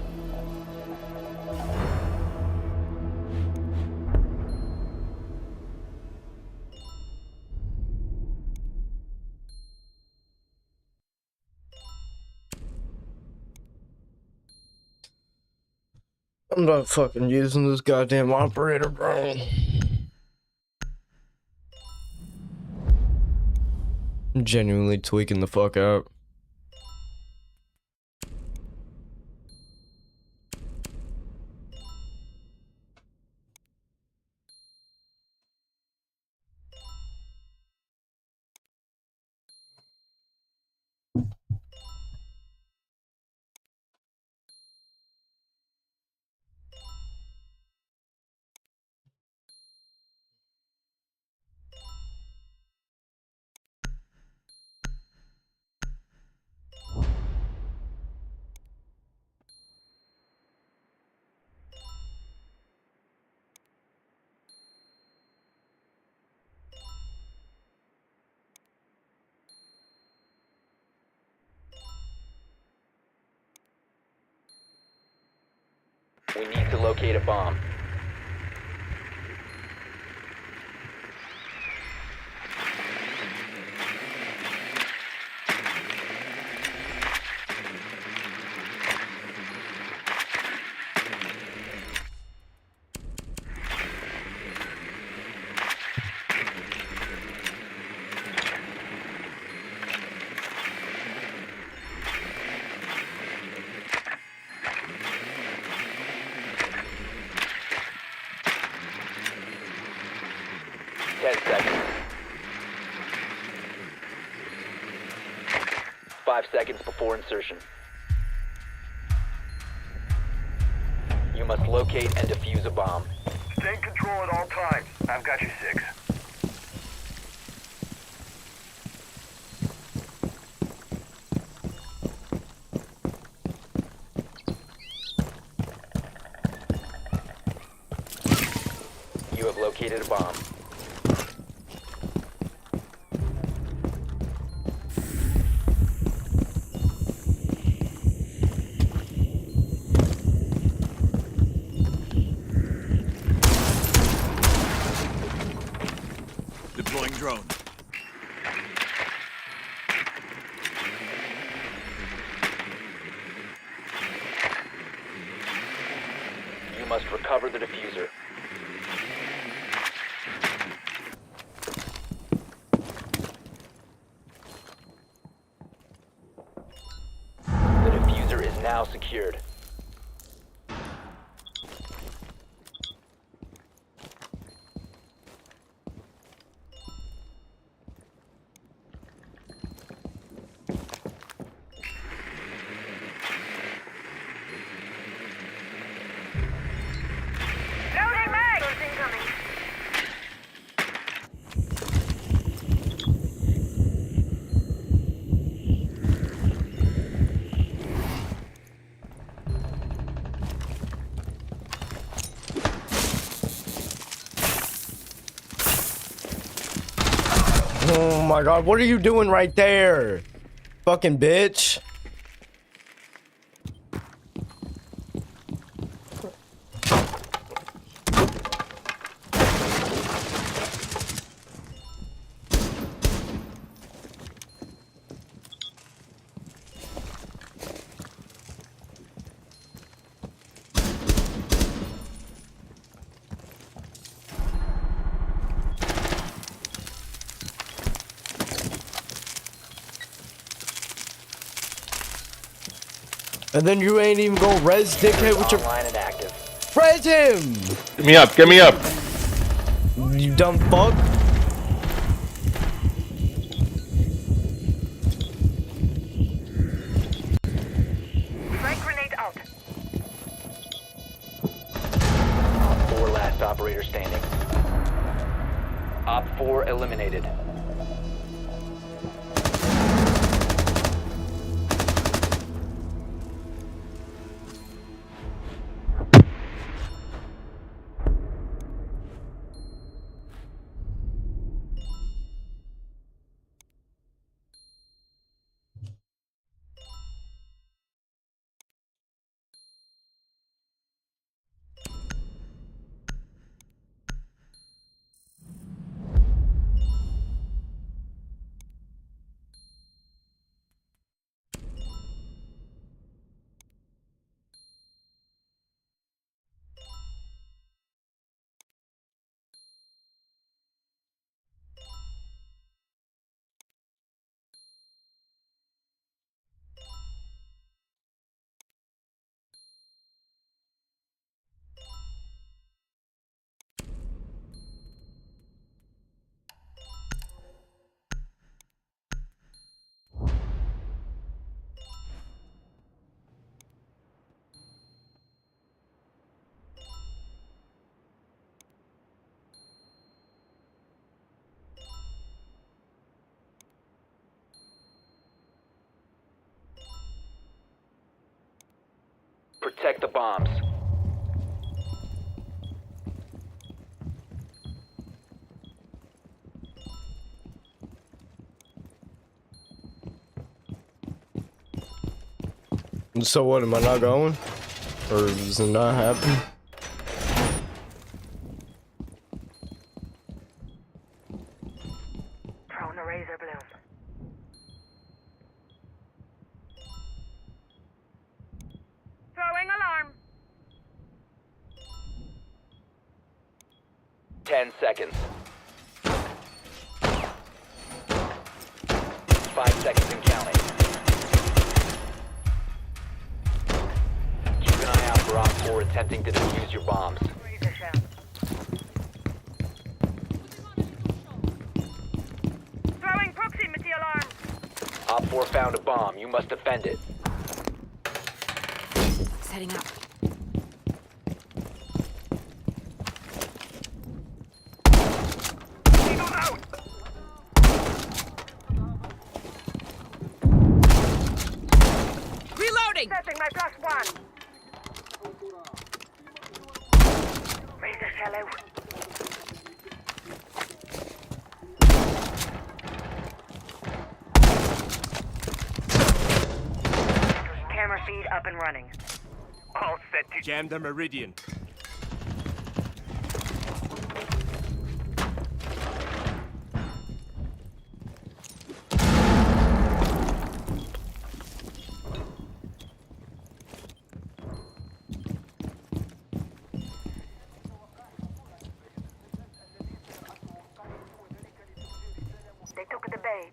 I'm not fucking using this goddamn operator, bro. I'm genuinely tweaking the fuck out. to locate a bomb. Seconds. 5 seconds before insertion. You must locate and defuse a bomb. Stay in control at all times. I've got you 6. You have located a bomb. Deploying drone. You must recover the diffuser. The diffuser is now secured. Loading mag! Bullets incoming. Oh my god, what are you doing right there? Fucking bitch. And then you ain't even go res dickhead with your Online and active. res him! Get me up. Get me up. You dumb fuck. Strike grenade out. Op 4 last operator standing. Op 4 eliminated. Protect the bombs. So what, am I not going? Or does it not happen? Razor bloom. Throwing alarm. 10 seconds. 5 seconds and counting. Keep an eye out for Op 4 attempting to defuse your bombs. Razor shell. Throwing proximity alarm. Op 4 found a bomb. You must defend it. Setting up. Reloading! Setting my +1. Razor shell out. Camera feed up and running. All set to Jam the Meridian. They took the bait.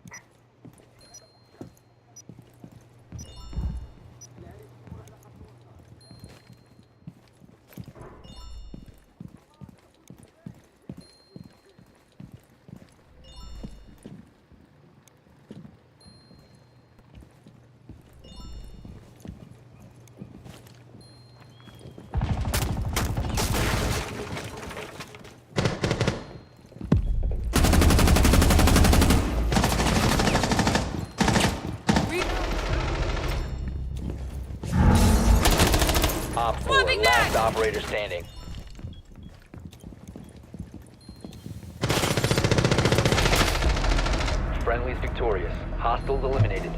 Op 4, Moving last back! operator standing. Friendly's victorious. Hostiles eliminated.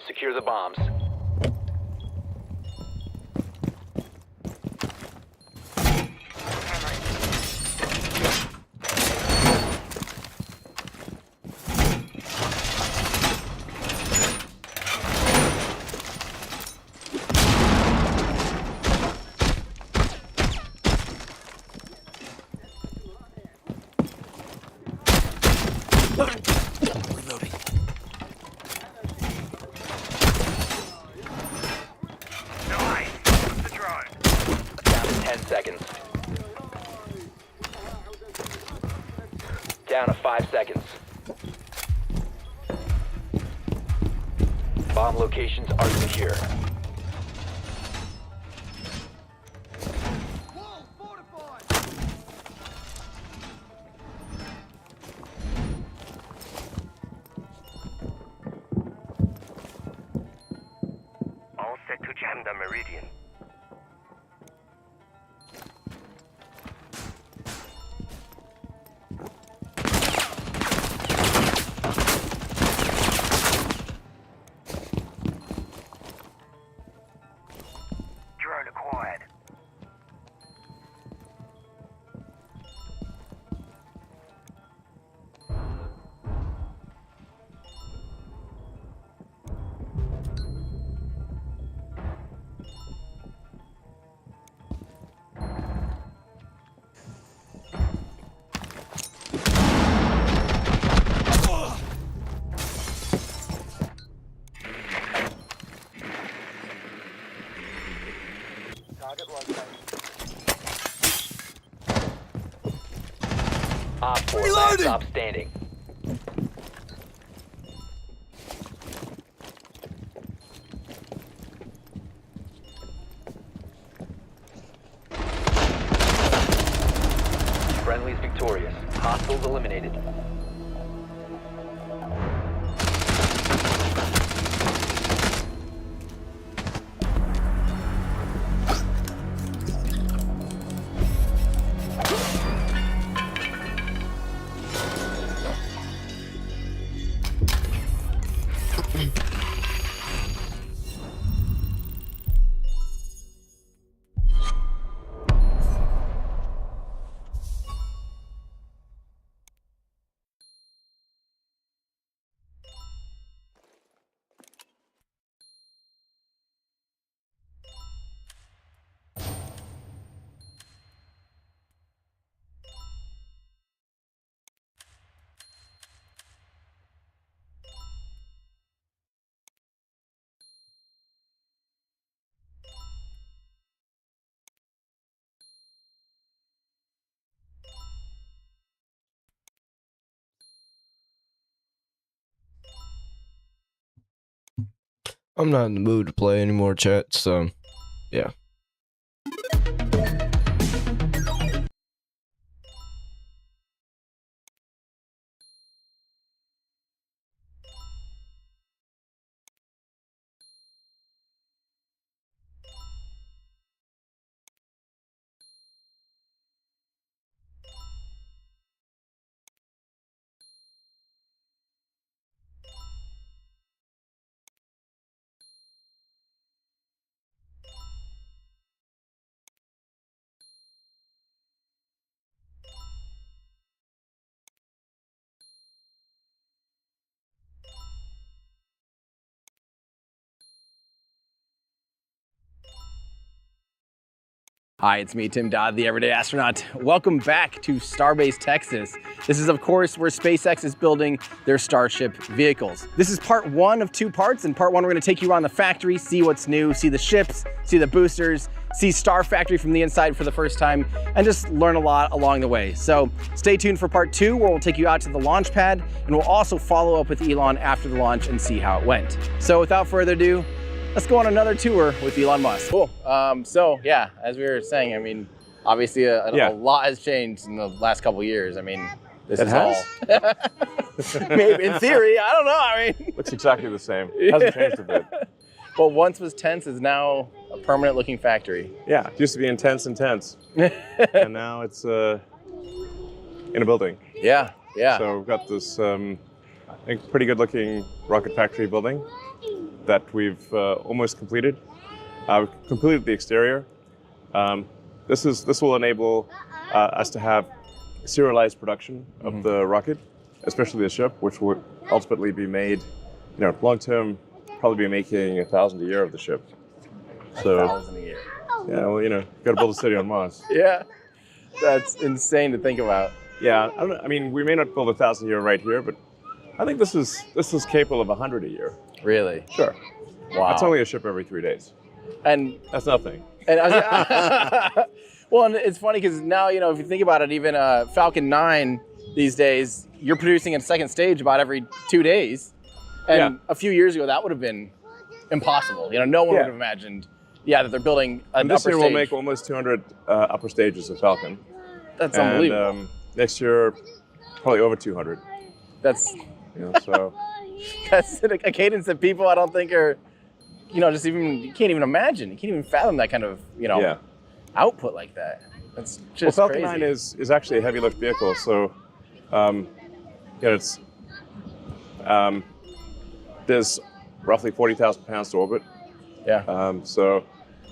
Secure the bombs. Reloading. nice. What's the drive? Down to 10 seconds. Down to 5 seconds. Bomb locations are secure. All set to jam the Meridian. Drone acquired. Op 4, last stop standing. Friendly's victorious. Hostiles eliminated. I'm not in the mood to play anymore, chat, so yeah. Hi, it's me, Tim Dodd, the Everyday Astronaut. Welcome back to Starbase, Texas. This is, of course, where SpaceX is building their Starship vehicles. This is part one of two parts. In part one, we're gonna take you around the factory, see what's new, see the ships, see the boosters, see Star Factory from the inside for the first time, and just learn a lot along the way. So stay tuned for part two, where we'll take you out to the launch pad, and we'll also follow up with Elon after the launch and see how it went. So without further ado, let's go on another tour with Elon Musk. Cool. So yeah, as we were saying, I mean, obviously a lot has changed in the last couple of years. I mean, this is all. Maybe in theory, I don't know. I mean, Looks exactly the same. Hasn't changed a bit. What once was tents is now a permanent looking factory. Yeah, it used to be intense, and now it's in a building. Yeah, yeah. So we've got this, I think, pretty good looking rocket factory building that we've almost completed. We've completed the exterior. This will enable us to have serialized production of the rocket, especially the ship, which will ultimately be made, long term, probably be making 1,000 a year of the ship. So 1,000 a year. Yeah, well, got to build a city on Mars. Yeah, that's insane to think about. Yeah, I mean, we may not build 1,000 a year right here, but I think this is capable of 100 a year. Really? Sure. Wow. That's only a ship every 3 days. And that's nothing. And well, and it's funny because now, if you think about it, even Falcon 9 these days, you're producing a second stage about every 2 days. And a few years ago, that would have been impossible. No one would have imagined, that they're building an upper stage. This year we'll make almost 200 upper stages of Falcon. That's unbelievable. And next year, probably over 200. That's, so. That's a cadence that people I don't think are, just you can't even imagine. You can't even fathom that kind of, output like that. That's just Falcon crazy. 9 is actually a heavy lift vehicle, so it's there's roughly 40,000 pounds to orbit. Yeah.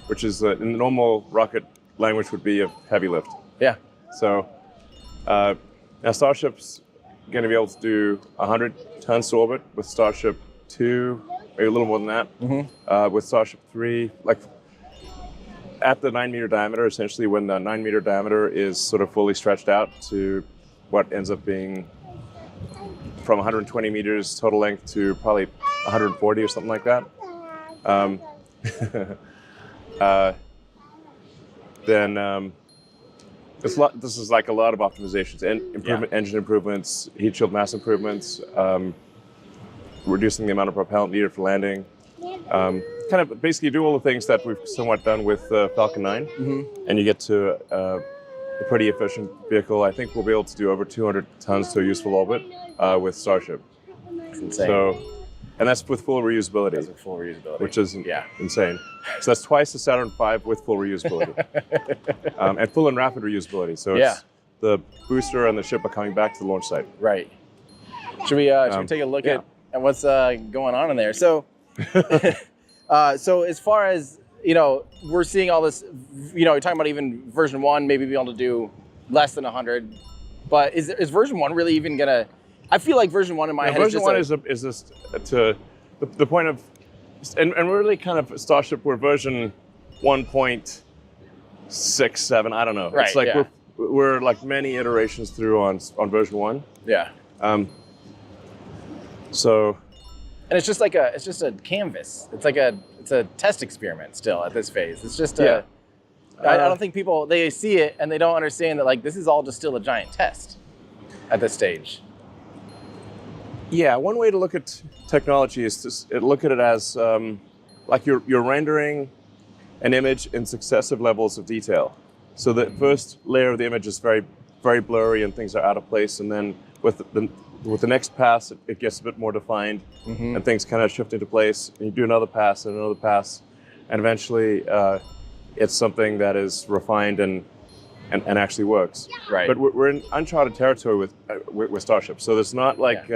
Which is in the normal rocket language would be a heavy lift. Yeah. So now Starship's going to be able to do 100 tons to orbit with Starship 2, maybe a little more than that. With Starship 3, like at the 9 meter diameter, essentially when the 9 meter diameter is sort of fully stretched out to what ends up being from 120 meters total length to probably 140 or something like that. then this is like a lot of optimizations and engine improvements, heat shield mass improvements, reducing the amount of propellant needed for landing. Kind of basically do all the things that we've somewhat done with Falcon 9, and you get to a pretty efficient vehicle. I think we'll be able to do over 200 tons to a useful orbit with Starship. It's insane. So, and that's with full reusability. That's with full reusability. Which is insane. So that's twice the Saturn V with full reusability. And full and rapid reusability. So it's the booster and the ship are coming back to the launch site. Right. Should we take a look at what's going on in there? So, so as far as, we're seeing all this, you're talking about even version 1, maybe being able to do less than 100. But is version 1 really even going to... I feel like version 1 in my head version is just 1 is just to the point of, and we're really kind of Starship. We're version 1.67. I don't know. Right, it's like we're like many iterations through on version 1. Yeah. So. And it's just a canvas. It's a test experiment still at this phase. It's just I don't think people, they see it and they don't understand that like this is all just still a giant test at this stage. Yeah, one way to look at technology is to look at it as like you're rendering an image in successive levels of detail. So the first layer of the image is very, very blurry and things are out of place, and then with the next pass, it gets a bit more defined, and things kind of shift into place. And you do another pass and another pass, and eventually it's something that is refined and actually works. Right. But we're in uncharted territory with Starship. So there's not like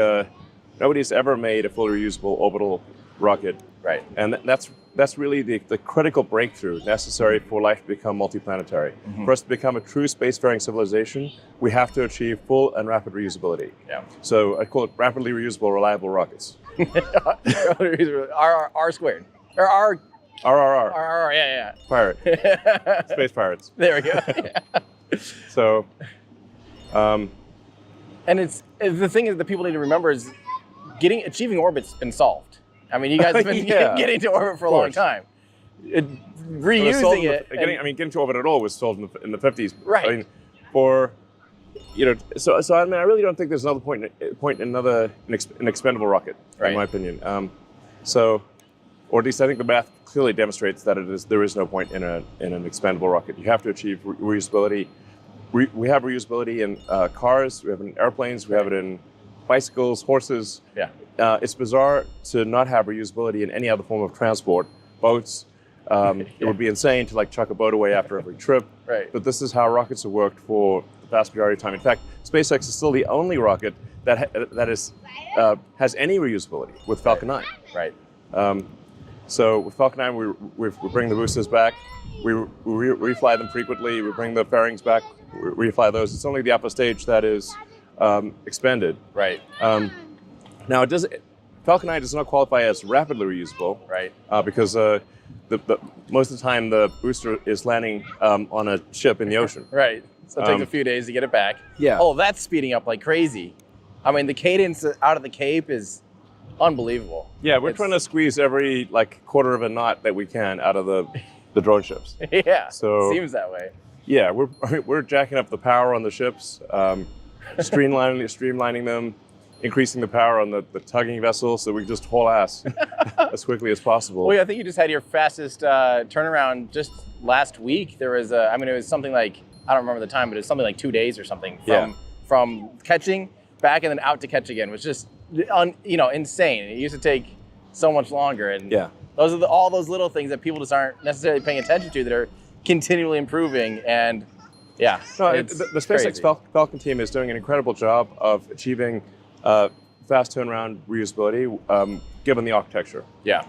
nobody's ever made a fully reusable orbital rocket. Right. And that's really the critical breakthrough necessary for life to become multiplanetary. For us to become a true spacefaring civilization, we have to achieve full and rapid reusability. Yeah. So I call it rapidly reusable, reliable rockets. R squared. Or R. RRR. Yeah. Pirate. Space pirates. There we go. So. And it's the thing is that people need to remember is achieving orbit's been solved. I mean, you guys have been getting to orbit for a long time. Reusing it. Getting to orbit at all was solved in the 50s. Right. I mean, so I mean, I really don't think there's another point in an expendable rocket, in my opinion. Or at least I think the math clearly demonstrates that there is no point in an expendable rocket. You have to achieve reusability. We have reusability in cars, we have it in airplanes, we have it in bicycles, horses. Yeah. It's bizarre to not have reusability in any other form of transport. Boats. It would be insane to like chuck a boat away after every trip. Right. But this is how rockets have worked for the vast majority of time. In fact, SpaceX is still the only rocket that has any reusability with Falcon 9. Right. So with Falcon 9, we bring the boosters back. We refly them frequently. We bring the fairings back. We refly those. It's only the upper stage that is expended. Right. Now Falcon 9 does not qualify as rapidly reusable. Right. Because most of the time the booster is landing on a ship in the ocean. Right. So it takes a few days to get it back. Yeah. Oh, that's speeding up like crazy. I mean, the cadence out of the Cape is unbelievable. Yeah, we're trying to squeeze every quarter of a knot that we can out of the drone ships. Yeah. So seems that way. Yeah, we're jacking up the power on the ships, streamlining them, increasing the power on the tugging vessel so we can just haul ass as quickly as possible. Well, yeah, I think you just had your fastest turnaround just last week. There was it was something like, I don't remember the time, but it was something like 2 days or something from catching back and then out to catch again, which is insane. It used to take so much longer, and those are all those little things that people just aren't necessarily paying attention to that are continually improving. And the SpaceX Falcon team is doing an incredible job of achieving fast turnaround reusability given the architecture. Yeah.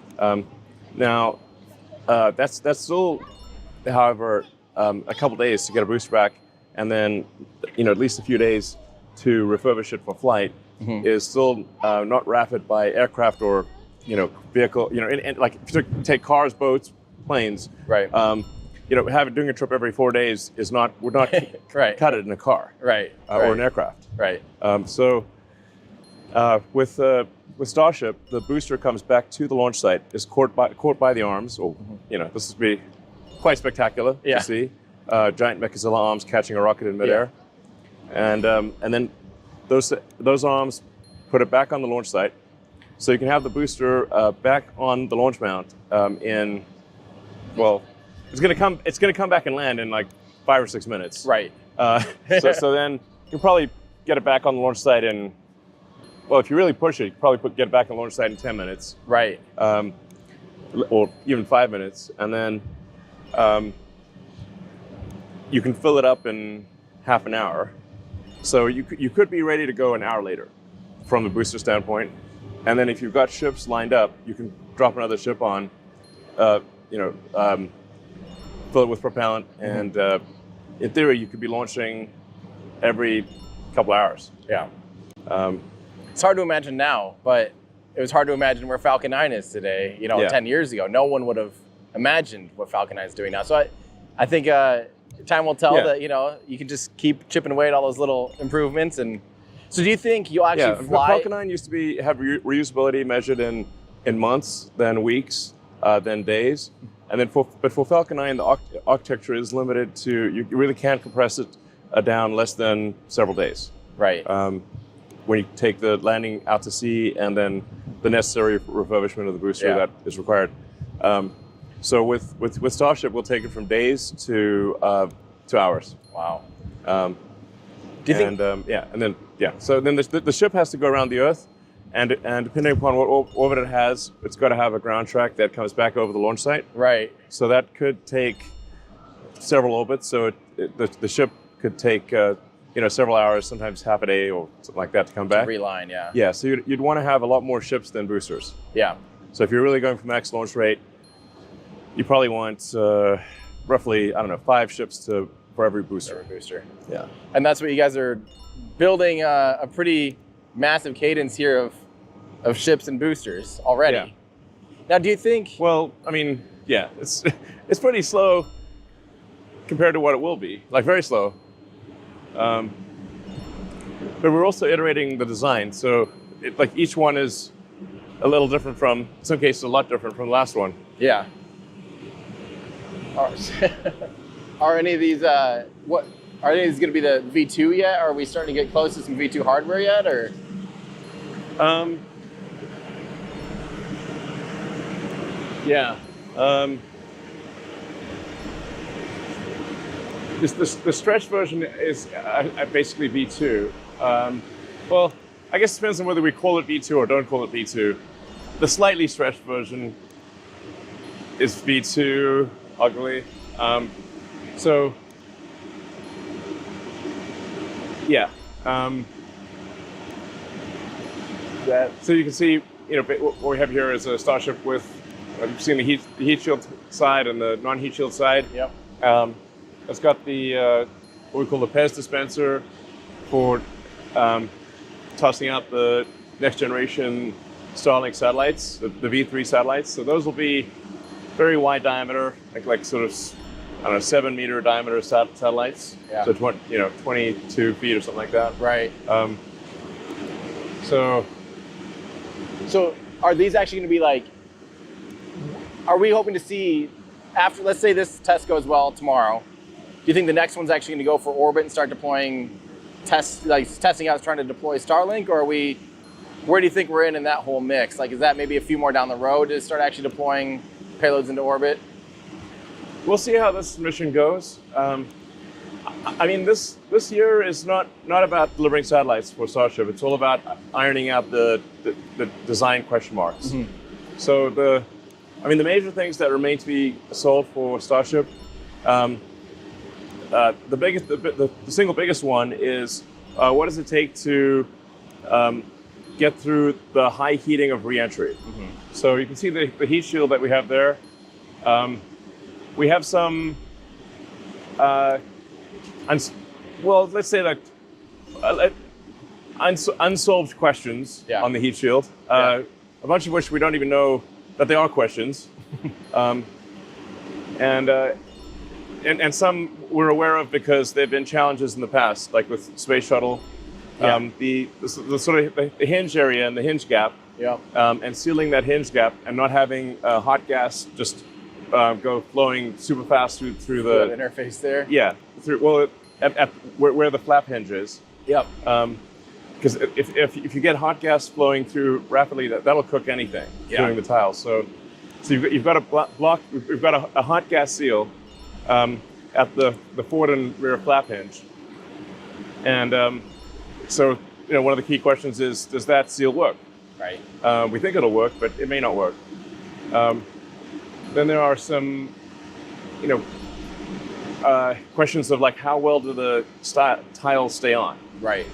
Now that's still, however, a couple days to get a booster back, and then at least a few days to refurbish it for flight is still not rapid by aircraft or vehicle. Like if you take cars, boats, planes. Right. Doing a trip every 4 days would not right. cut it in a car. Right. Or an aircraft. Right. With Starship, the booster comes back to the launch site, is caught by the arms. Or this would be quite spectacular to see. giant Mechazilla arms catching a rocket in midair, and then those arms put it back on the launch site, so you can have the booster back on the launch mount it's gonna come back and land in like 5 or 6 minutes. Right. So then you can probably get it back on the launch site in, well, if you really push it, you can probably get it back on the launch site in 10 minutes. Right. Or even 5 minutes, and then you can fill it up in half an hour. So you could be ready to go an hour later from the booster standpoint. And then if you've got ships lined up, you can drop another ship on, fill it with propellant, and in theory, you could be launching every couple hours. Yeah. It's hard to imagine now, but it was hard to imagine where Falcon 9 is today, 10 years ago. No one would have imagined what Falcon 9 is doing now. So I think time will tell that, you can just keep chipping away at all those little improvements. And so do you think you'll actually fly? Falcon 9 used to have reusability measured in months, then weeks, then days. And then for Falcon 9, the architecture is limited to, you really can't compress it down less than several days. Right. When you take the landing out to sea and then the necessary refurbishment of the booster that is required. So with Starship, we'll take it from days to 2 hours. Wow. Do you think? So then the ship has to go around the Earth, and depending upon what orbit it has, it's got to have a ground track that comes back over the launch site. Right. So that could take several orbits. So the ship could take several hours, sometimes half a day or something like that to come back. Reline, yeah. Yeah. So you'd want to have a lot more ships than boosters. Yeah. So if you're really going for max launch rate, you probably want roughly 5 ships for every booster. Yeah. And that's what you guys are building a pretty massive cadence here of ships and boosters already. Yeah. Now, do you think? Well, I mean, yeah, it's pretty slow compared to what it will be, like very slow. But we're also iterating the design, so each one is a little different from, in some cases, a lot different from the last one. Yeah. Are any of these are any of these going to be the V2 yet? Are we starting to get close to some V2 hardware yet, or? Yeah. The stretch version is basically V2. Well, I guess it depends on whether we call it V2 or don't call it V2. The slightly stretched version is V2, ugly. So, yeah. So you can see, what we have here is a Starship with, you've seen the heat shield side and the non-heat shield side. Yep. It's got the what we call the PEZ dispenser for tossing out the next generation Starlink satellites, the V3 satellites. So those will be very wide diameter, like sort of 7-meter diameter satellites. Yeah. So 22 feet or something like that. Right. So are these actually going to be are we hoping to see after, let's say this test goes well tomorrow, do you think the next one's actually going to go for orbit and start deploying testing out, trying to deploy Starlink, or where do you think we're in that whole mix? Is that maybe a few more down the road to start actually deploying payloads into orbit? We'll see how this mission goes. I mean, this year is not about delivering satellites for Starship. It's all about ironing out the design question marks. Mm-hmm. So the major things that remain to be solved for Starship, the single biggest one is what does it take to get through the high heating of reentry? Mm-hmm. So you can see the heat shield that we have there. We have some, let's say unsolved questions on the heat shield. A bunch of which we don't even know that they are questions, and some we're aware of because there have been challenges in the past, like with Space Shuttle, the sort of the hinge area and the hinge gap, and sealing that hinge gap and not having hot gas just go flowing super fast through That the interface there. yeah through well at where the flap hinge is. Yep. Because if you get hot gas flowing through rapidly, that'll cook anything, including the tiles. So you've got a block. We've got a hot gas seal at the forward and rear flap hinge, and so one of the key questions is, does that seal work? Right. We think it'll work, but it may not work. Then there are some, questions of like how well do the tiles stay on? Right.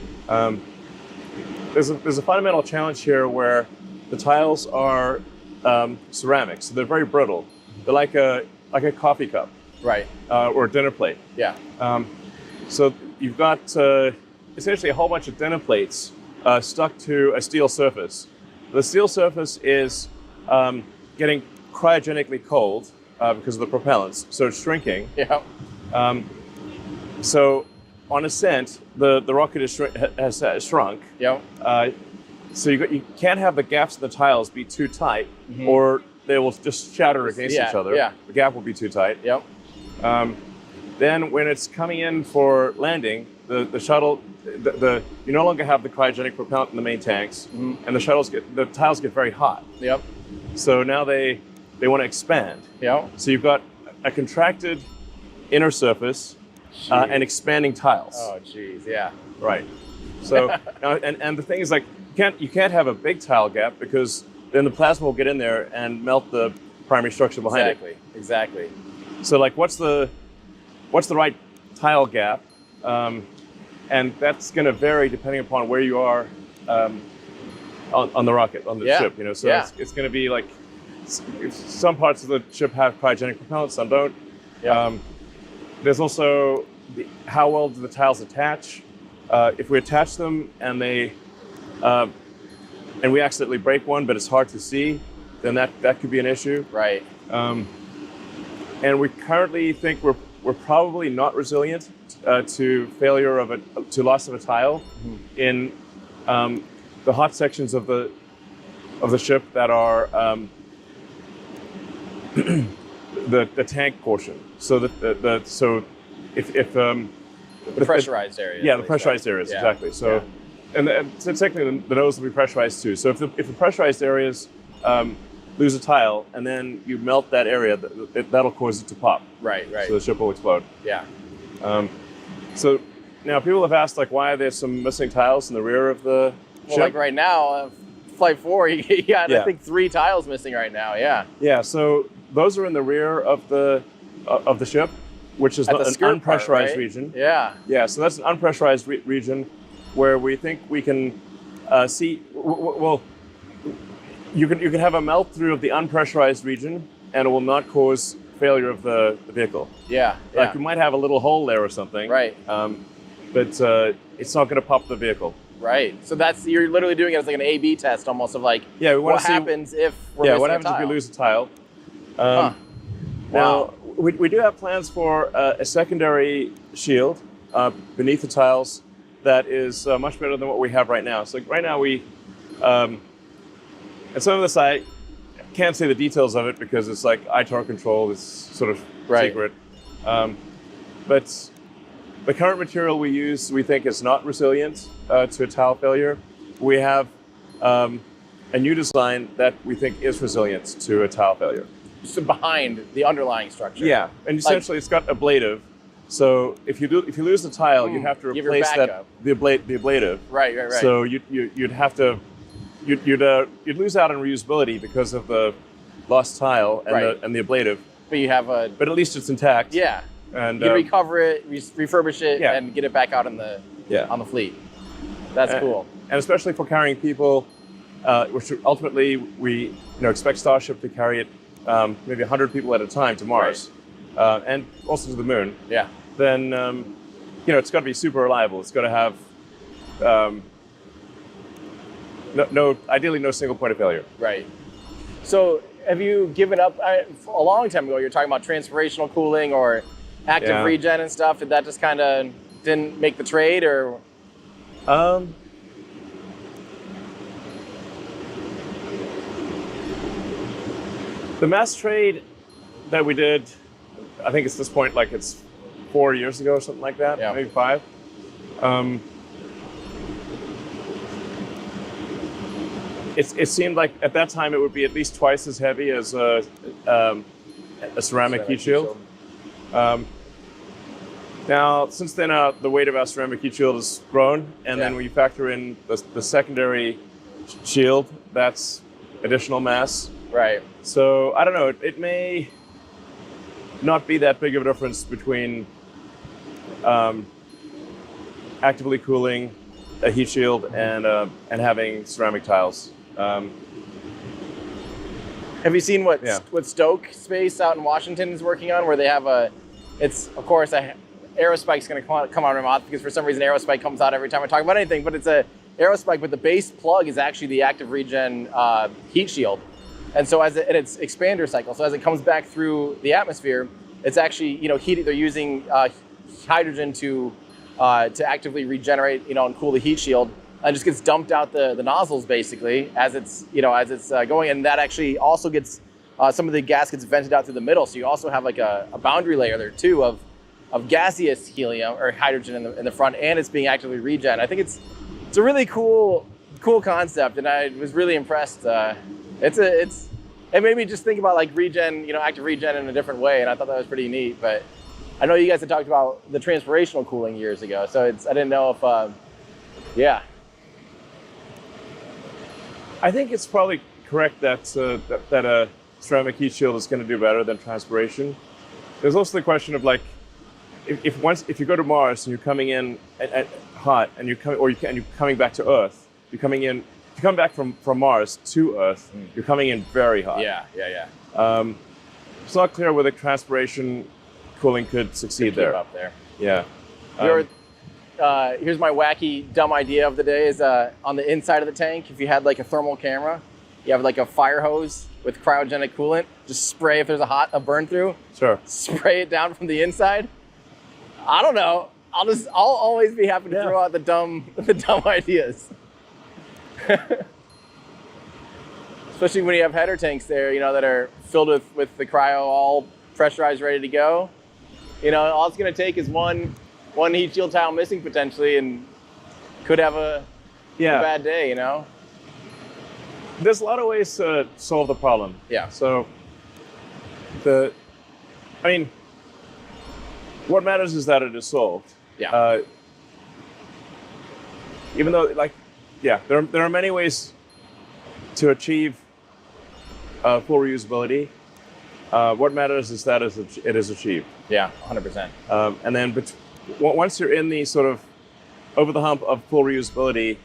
There's a fundamental challenge here where the tiles are ceramic, so they're very brittle. They're like a coffee cup, Right. or a dinner plate. Yeah. So you've got essentially a whole bunch of dinner plates stuck to a steel surface. The steel surface is getting cryogenically cold because of the propellants, so it's shrinking. Yeah. So on ascent, the rocket has shrunk. Yep. So you can't have the gaps in the tiles be too tight, or they will just shatter against each other. Yeah. The gap will be too tight. Yep. Then when it's coming in for landing, the shuttle, you no longer have the cryogenic propellant in the main tanks, and the tiles get very hot. Yep. So now they want to expand. Yep. So you've got a contracted inner surface and expanding tiles. Oh, geez. Yeah. Right. So now, and the thing is, like, you can't have a big tile gap because then the plasma will get in there and melt the primary structure behind it. Exactly. So like, what's the right tile gap? And that's going to vary depending upon where you are on the rocket, on the ship. So it's going to be like some parts of the ship have cryogenic propellant, some don't. Yeah. There's also how well do the tiles attach? If we attach them and we accidentally break one, but it's hard to see, then that could be an issue. Right. And we currently think we're probably not resilient to failure to loss of a tile in the hot sections of the ship that are the tank portion. So if the pressurized areas. Yeah, the pressurized areas, exactly. So, and technically the nose will be pressurized too. So if the pressurized areas lose a tile and then you melt that area, that'll cause it to pop. Right. So the ship will explode. Yeah. So now people have asked, like, why are there some missing tiles in the rear of the ship? Like right now, Flight 4, you got I think 3 tiles missing right now. Yeah. Yeah. So those are in the rear of the ship, which is an unpressurized region. Yeah. Yeah. So that's an unpressurized region where we think we can see. Well, you can have a melt through of the unpressurized region, and it will not cause failure of the vehicle. Yeah. Like you might have a little hole there or something. Right. But it's not going to pop the vehicle. Right. So you're literally doing it as like an A/B test, almost of like, what happens if we're missing what happens a tile? if we lose a tile? Now we do have plans for a secondary shield beneath the tiles that is much better than what we have right now. So right now we, and some of this I can't say the details of it because it's like ITAR control, it's sort of secret. But the current material we use, we think is not resilient to a tile failure. We have a new design that we think is resilient to a tile failure. So behind the underlying structure. Yeah, and essentially it's got ablative. So if you lose the tile, you have to replace the ablative. Right. So you'd have to you'd lose out on reusability because of the lost tile and the ablative. But you have but at least it's intact. Yeah. And you can recover it, refurbish it, and get it back out on the fleet. That's cool. And especially for carrying people, which ultimately we expect Starship to carry it maybe 100 people at a time to Mars, and also to the moon. Yeah. Then it's got to be super reliable. It's got to have ideally no single point of failure. Right. So have you given up? A long time ago, you were talking about transpirational cooling or active regen and stuff. Did that just kind of didn't make the trade, or? The mass trade that we did, I think it's this point, like it's 4 years ago or something like that, Yeah. maybe 5. It seemed like at that time it would be at least twice as heavy as a ceramic heat shield. Now, since then, the weight of our ceramic heat shield has grown, and then when you factor in the secondary shield, that's additional mass. Right. So I don't know. It may not be that big of a difference between actively cooling a heat shield and having ceramic tiles. Have you seen what Yeah. Stoke Space out in Washington is working on, where they have it's of course Aerospike's going to come out of my mouth because for some reason Aerospike comes out every time I talk about anything, but it's a Aerospike, but the base plug is actually the active regen heat shield. And so and it's expander cycle. So as it comes back through the atmosphere, it's actually, heating. They're using hydrogen to actively regenerate, and cool the heat shield, and just gets dumped out the nozzles basically as it's going. And that actually also gets some of the gas gets vented out through the middle. So you also have like a boundary layer there too of gaseous helium or hydrogen in the front, and it's being actively regen. I think it's a really cool concept, and I was really impressed. It made me just think about like regen, active regen in a different way, and I thought that was pretty neat. But I know you guys had talked about the transpirational cooling years ago, so I didn't know if, I think it's probably correct that a ceramic heat shield is going to do better than transpiration. There's also the question of like, if you go to Mars and you're coming in at hot and you're coming back to Earth, if you come back from Mars to Earth, you're coming in very hot. Yeah. It's not clear whether transpiration cooling could succeed there. Up there. Yeah. Here's my wacky, dumb idea of the day is on the inside of the tank, if you had like a thermal camera, you have like a fire hose with cryogenic coolant, just spray if there's a burn through. Sure. Spray it down from the inside. I don't know. I'll always be happy to throw out the dumb ideas. Especially when you have header tanks there, that are filled with the cryo all pressurized, ready to go. All it's going to take is one heat shield tile missing potentially, and could have a bad day. There's a lot of ways to solve the problem. Yeah. So what matters is that it is solved. Yeah. Even though, there are many ways to achieve full reusability. What matters is that it is achieved. Yeah, 100%. And then once you're in the sort of over the hump of full reusability,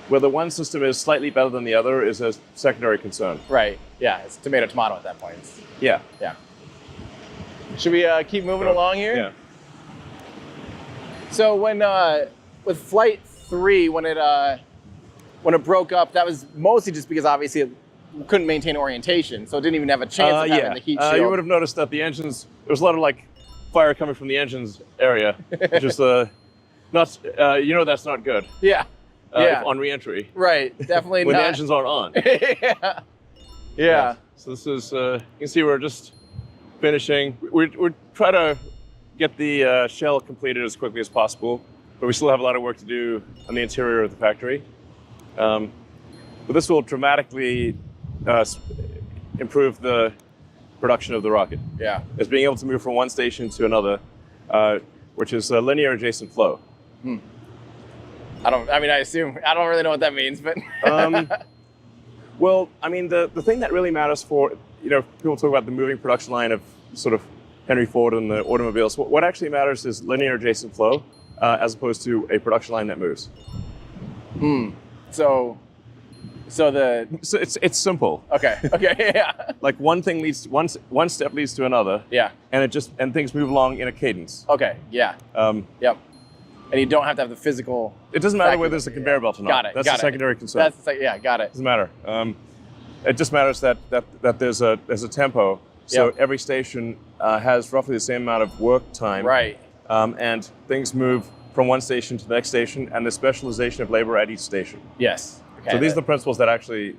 whether one system is slightly better than the other is a secondary concern. Right. Yeah, it's tomato at that point. Yeah. Should we keep moving along here? Yeah. So when with Flight 3, when it broke up, that was mostly just because obviously it couldn't maintain orientation, so it didn't even have a chance of having the heat shield. You would have noticed that the engines, there was a lot of like fire coming from the engines area, which is not that's not good. Yeah. On re-entry. Right. Definitely when not. the engines aren't on. Yeah. So this is you can see we're just finishing. We're trying to get the shell completed as quickly as possible, but we still have a lot of work to do on the interior of the factory. But this will dramatically improve the production of the rocket. Yeah. It's being able to move from one station to another, which is a linear adjacent flow. I don't really know what that means, but well, the thing that really matters for, people talk about the moving production line of sort of Henry Ford and the automobiles. What actually matters is linear adjacent flow, as opposed to a production line that moves. So it's simple. Okay, yeah. Like one step leads to another. Yeah. And things move along in a cadence. Okay, yeah. Yep. And you don't have to have the physical. It doesn't matter whether there's a conveyor belt or not. Got it. That's a secondary concern. Got it. Doesn't matter. It just matters that there's a tempo. So every station has roughly the same amount of work time. Right. And things move from one station to the next station, and the specialization of labor at each station. Yes. Okay. So these are the principles that actually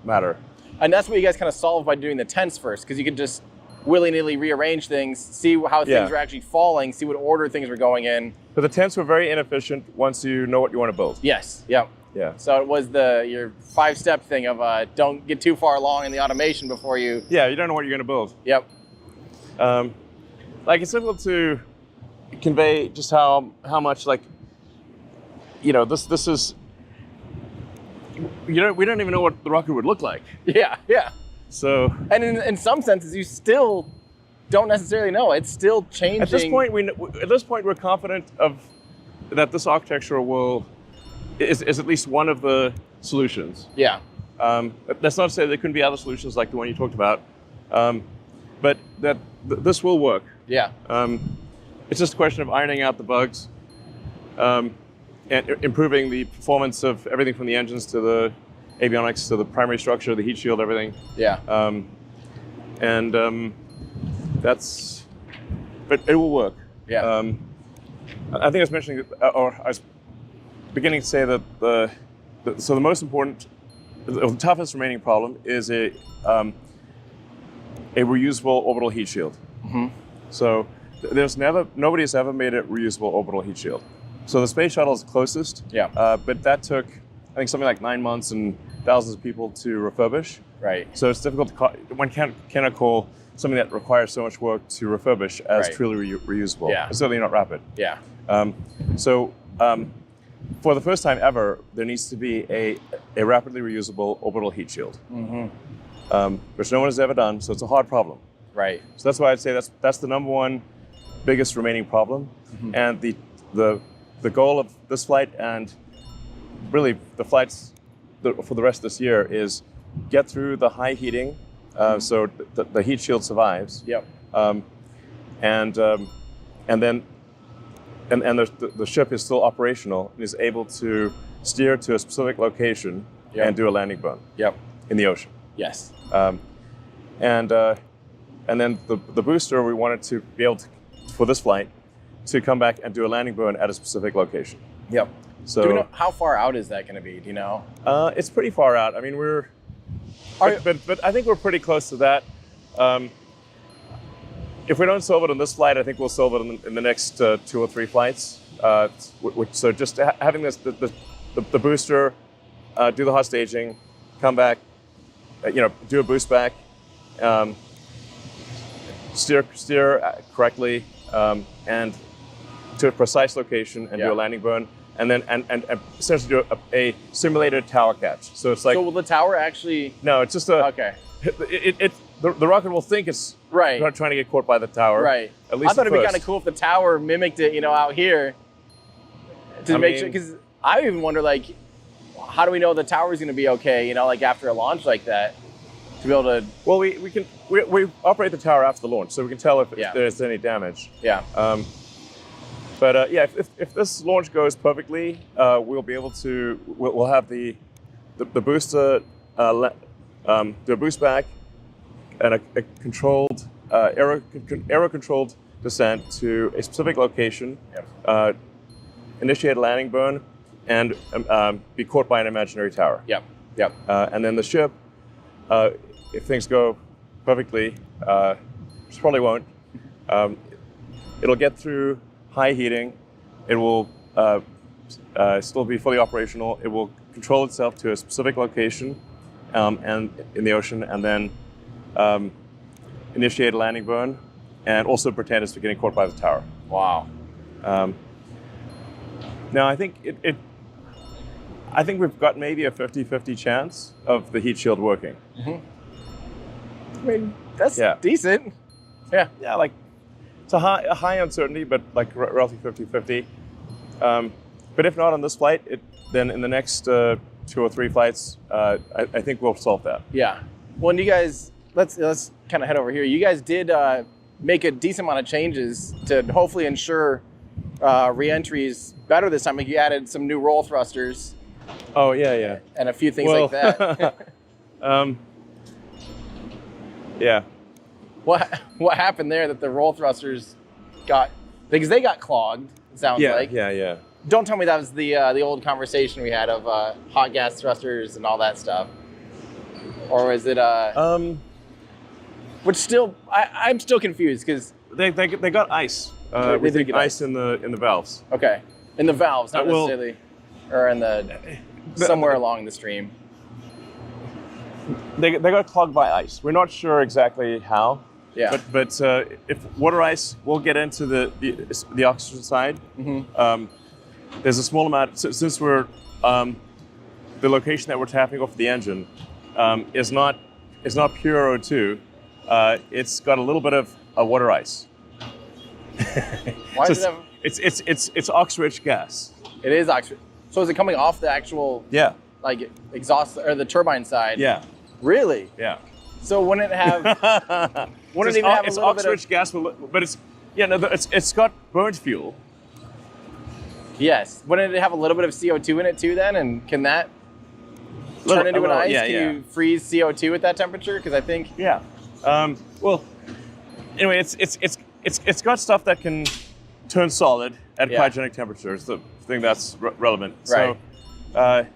matter. And that's what you guys kind of solve by doing the tents first, because you could just willy-nilly rearrange things, see how things were actually falling, see what order things were going in. But the tents were very inefficient once you know what you want to build. Yes, yep. Yeah. So it was your 5-step thing of don't get too far along in the automation before you. Yeah, you don't know what you're going to build. Yep. Like it's difficult to convey just how much like, you know, this is. We don't even know what the rocket would look like. Yeah, yeah. So. And in some senses, you still don't necessarily know. It's still changing. At this point, we're confident that this architecture is at least one of the solutions. Yeah. That's not to say there couldn't be other solutions like the one you talked about, but that this will work. Yeah. It's just a question of ironing out the bugs and improving the performance of everything from the engines to the avionics to the primary structure, the heat shield, everything. Yeah. But it will work. Yeah. I think I was mentioning, or I was beginning to say that the most important, the toughest remaining problem is a reusable orbital heat shield. Mm-hmm. So nobody has ever made a reusable orbital heat shield. So the space shuttle is the closest. Yeah. But that took, I think, something like 9 months and thousands of people to refurbish. Right. So it's difficult to one cannot call something that requires so much work to refurbish as truly reusable. Yeah. It's certainly not rapid. Yeah. For the first time ever, there needs to be a rapidly reusable orbital heat shield, which no one has ever done. So it's a hard problem. Right. So that's why I'd say that's the number one biggest remaining problem, and the goal of this flight and really the flights for the rest of this year is get through the high heating, so the heat shield survives. Yep. And then the ship is still operational and is able to steer to a specific location and do a landing burn. Yep. In the ocean. Yes. And then the booster, we wanted to be able to, for this flight, to come back and do a landing burn at a specific location. Yep. So do we know how far out is that going to be? Do you know? It's pretty far out. I mean, but I think we're pretty close to that. If we don't solve it on this flight, I think we'll solve it in the next 2 or 3 flights. So just having the booster, do the hot staging, come back, do a boost back, steer correctly, and to a precise location and do a landing burn, and then and essentially do a simulated tower catch. So it's like. So will the tower actually? No, it's just a. Okay. The rocket will think it's not trying to get caught by the tower. Right. At least I thought it'd be first. kind of cool if the tower mimicked it, out here. To make sure, because I even wonder, like, how do we know the tower's going to be okay? Like after a launch like that, to be able to. Well, we operate the tower after the launch, so we can tell if there's any damage. Yeah. If this launch goes perfectly, we'll be able to. We'll have the booster do a boost back and a controlled aero controlled descent to a specific location. Yep. Initiate a landing burn, and be caught by an imaginary tower. Yep. Yep. And then the ship, if things go perfectly, which probably won't, it'll get through high heating. It will still be fully operational. It will control itself to a specific location and in the ocean, and then initiate a landing burn, and also pretend it's getting caught by the tower. Wow. Now, I think I think we've got maybe a 50-50 chance of the heat shield working. I mean, that's decent. Yeah. Yeah, like it's a high uncertainty, but like roughly 50-50. But if not on this flight, then in the next 2 or 3 flights, I think we'll solve that. Yeah. Well, and you guys, let's kind of head over here. You guys did make a decent amount of changes to hopefully ensure re-entry is better this time. Like you added some new roll thrusters. Oh yeah. And a few things like that. Yeah. What happened there that the roll thrusters got? Because they got clogged. It sounds like. Yeah. Don't tell me that was the old conversation we had of hot gas thrusters and all that stuff, or was it? Which still, I'm still confused because They got ice. They We did think get ice in the valves. okay, in the valves, not well- necessarily, or in the somewhere along the stream. They got clogged by ice. We're not sure exactly how. Yeah. But if water ice, we'll get into the oxygen side. There's a small amount since we're the location that we're tapping off the engine is not pure O2. It's got a little bit of water ice. Why So does it have? it's ox-rich gas. It is oxygen. So is it coming off the actual Yeah. like exhaust or the turbine side? Yeah. Really? Yeah. So wouldn't it have? Wouldn't it even have a it's little bit ox-rich of? gas, but it's got burnt fuel. Yes. Wouldn't it have a little bit of CO2 in it too then? And can that turn into an ice? Yeah, Can you freeze CO2 at that temperature? Because I think Yeah. Well, anyway, it's got stuff that can turn solid at Yeah. cryogenic temperatures. The thing that's relevant. Right. So,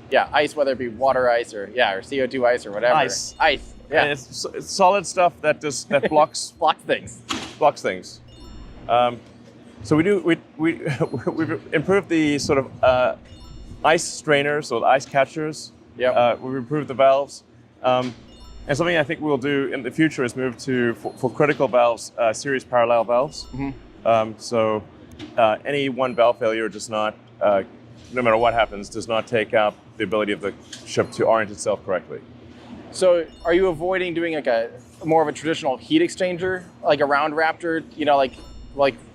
yeah, ice, whether it be water ice or CO2 ice or whatever. Ice. Ice. Yeah. and it's solid stuff that blocks Block things. blocks things. So we've improved the sort of ice strainers or the ice catchers. Yep. We've improved the valves. And something I think we'll do in the future is move to, for critical valves, series parallel valves. So any one valve failure does not, no matter what happens, does not take out the ability of the ship to orient itself correctly. So are you avoiding doing like a more of a traditional heat exchanger, like a round Raptor? You know, like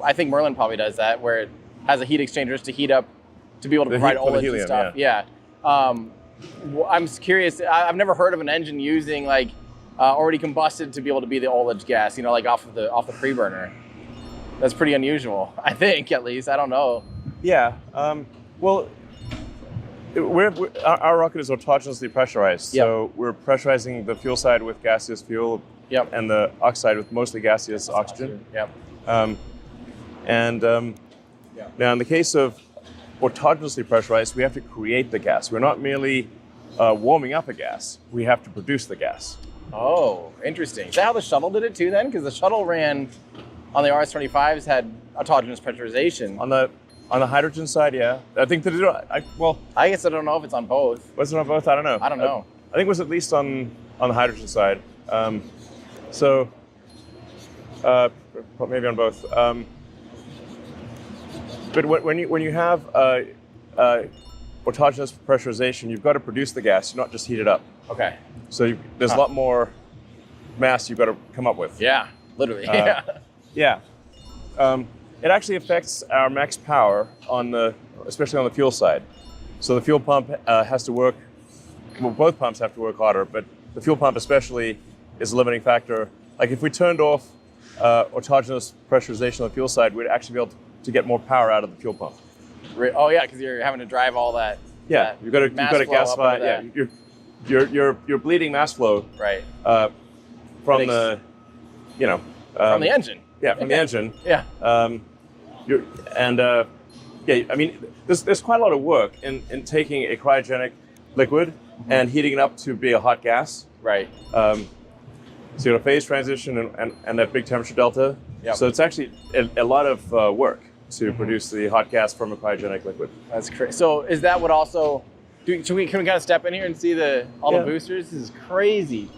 I think Merlin probably does that, where it has a heat exchanger just to heat up, to be able to The provide heat for the OLEDs helium, and stuff. Yeah. I'm curious. I've never heard of an engine using like already combusted to be able to be the OLED gas. You know, like off the pre-burner. That's pretty unusual. I think, at least. I don't know. Yeah. Well, our rocket is autogenously pressurized. Yep. So we're pressurizing the fuel side with gaseous fuel. Yep. And the oxide with mostly gaseous oxygen. Yep. Now, in the case of autogenously pressurized, we have to create the gas. We're not merely warming up a gas. We have to produce the gas. Oh, interesting. Is that how the shuttle did it too then? Because the shuttle ran on the RS-25s had autogenous pressurization. On the hydrogen side, yeah. I think that I guess I don't know if it's on both. was it on both? I don't know. I don't know. I think it was at least on the hydrogen side. Maybe on both. But when you have autogenous pressurization, you've got to produce the gas, not just heat it up. Okay. So there's a lot more mass you've got to come up with. Yeah, literally. Yeah. It actually affects our max power especially on the fuel side. So the fuel pump has to work. Well, both pumps have to work harder, but the fuel pump especially is a limiting factor. Like if we turned off autogenous pressurization on the fuel side, we'd actually be able to get more power out of the fuel pump. Oh yeah, because you're having to drive all that. Yeah, that you've got to mass flow up gasify. into Yeah, that. you're bleeding mass flow Right. from That the From the engine. Yeah, from the engine. Yeah. I mean, there's quite a lot of work in taking a cryogenic liquid and heating it up to be a hot gas. Right. So you have a phase transition and that big temperature delta. Yep. So it's actually a lot of work to produce the hot gas from a cryogenic liquid. That's crazy. So is that what also? Can we kind of step in here and see all Yeah. the boosters? This is crazy.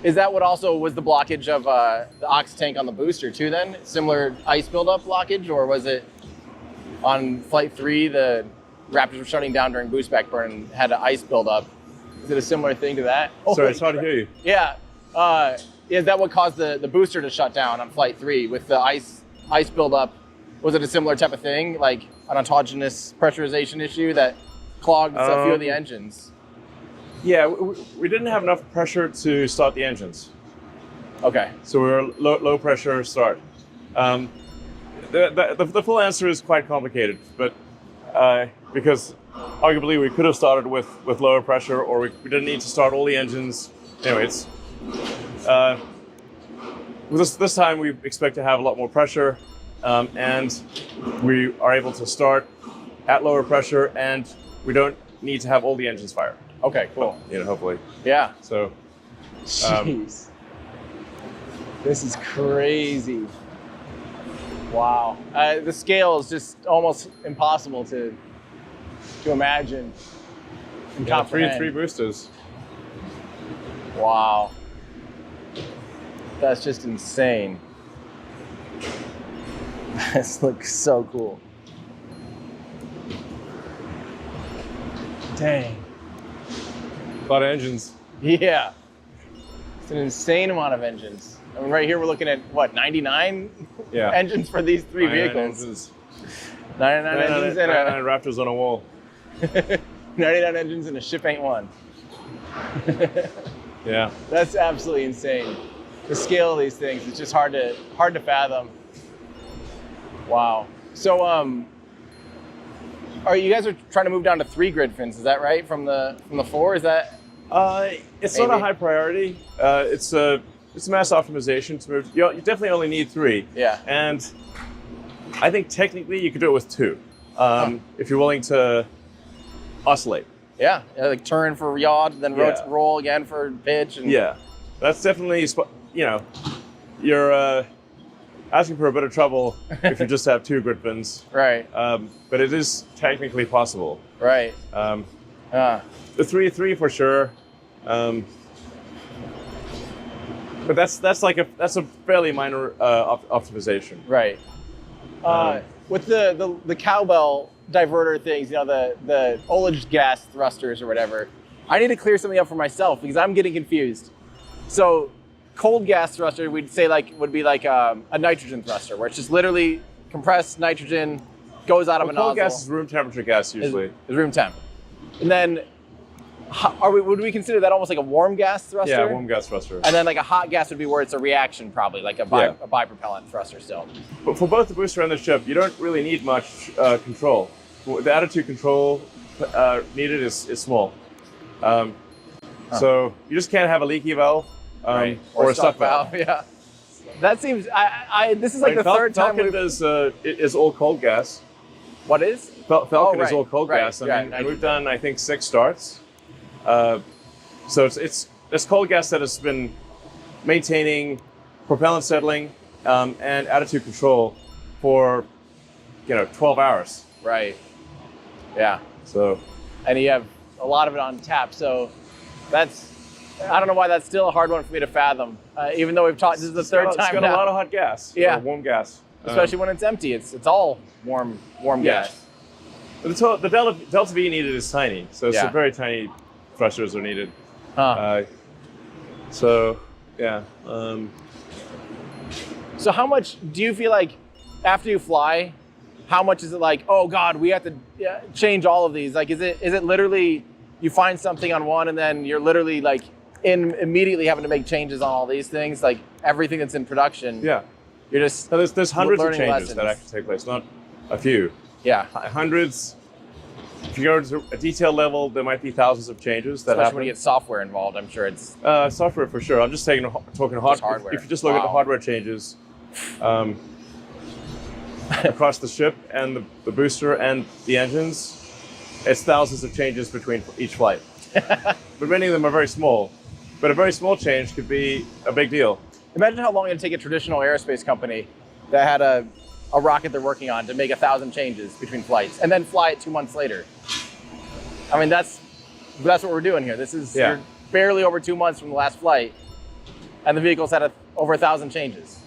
Is that what also was the blockage of the ox tank on the booster too? Then similar ice buildup blockage, or was it on flight 3 the Raptors were shutting down during boost back burn and had an ice buildup? Is it a similar thing to that? Sorry, it's hard to hear you. Yeah. Is that what caused the booster to shut down on flight 3 with the ice buildup? Was it a similar type of thing, like an autogenous pressurization issue that clogged a few of the engines? Yeah, we didn't have enough pressure to start the engines. Okay. So we were low pressure start. The full answer is quite complicated, but because arguably we could have started with lower pressure, or we didn't need to start all the engines. Anyway, this time we expect to have a lot more pressure, and we are able to start at lower pressure, and we don't need to have all the engines fire. Okay, cool. Hopefully. Yeah. So, Jeez. This is crazy. Wow. The scale is just almost impossible to imagine and Yeah, comprehend. three boosters. Wow. That's just insane. This looks so cool. Dang. A lot of engines. Yeah. It's an insane amount of engines. I mean, right here we're looking at, what, 99 Yeah. engines for these three 99 vehicles? Engines. 99 engines in 99 a... Raptors on a wall. 99 engines in a ship ain't one. Yeah. That's absolutely insane. The scale of these things, it's just hard to fathom. Wow. So are you guys are trying to move down to 3 grid fins, is that right? From the 4? Is that It's not a Maybe. high priority. It's a mass optimization to move. You definitely only need 3. Yeah. And I think technically you could do it with 2, if you're willing to oscillate. yeah, like turn for yaw, then Yeah. roll again for pitch and Yeah, that's definitely you're asking for a bit of trouble if you just have 2 grid fins. Right. But it is technically possible. Right. The 3 for sure. But that's a fairly minor optimization. Right. With the cowbell diverter things, you know, the ullage gas thrusters or whatever, I need to clear something up for myself because I'm getting confused. So cold gas thruster would be like a nitrogen thruster where it's just literally compressed nitrogen goes out of a nozzle. Cold gas is room temperature gas usually. Is room temp. And then would we consider that almost like a warm gas thruster? Yeah, warm gas thruster. And then like a hot gas would be where it's a reaction, probably like a bipropellant thruster still. But for both the booster and the ship, you don't really need much control. The attitude control needed is small. So you just can't have a leaky valve or a stuck valve. Yeah. That seems. This is like the third time Falcon is all cold gas. What is? Falcon right, is all cold right, gas. yeah, And we've done, I think, 6 starts. So it's cold gas that has been maintaining propellant settling and attitude control for 12 hours. Right. Yeah. So And you have a lot of it on tap. So that's. I don't know why that's still a hard one for me to fathom. Even though we've talked, this is the third time It's got now. a lot of hot gas. Yeah. Or warm gas. Especially when it's empty. It's all warm gas. But the Delta V needed is tiny, so Yeah. some very tiny thrusters are needed. Huh. So yeah. So how much do you feel like after you fly? How much is it like? Oh God, we have to change all of these. Like, is it literally you find something on one and then you're literally like immediately having to make changes on all these things, like everything that's in production. Yeah. You're just So there's hundreds of learning changes lessons. that actually take place, not a few. Yeah. Hundreds. If you go to a detail level, there might be thousands of changes that Especially happen. when you get software involved, I'm sure it's Software for sure. I'm just talking hardware. If you just look at the Wow. hardware changes across the ship and the booster and the engines, it's thousands of changes between each flight. But many of them are very small. But a very small change could be a big deal. Imagine how long it'd take a traditional aerospace company that had a rocket they're working on to make 1,000 changes between flights and then fly it 2 months later. I mean, that's what we're doing here. This is you're barely over 2 months from the last flight, and the vehicle's had over 1,000 changes.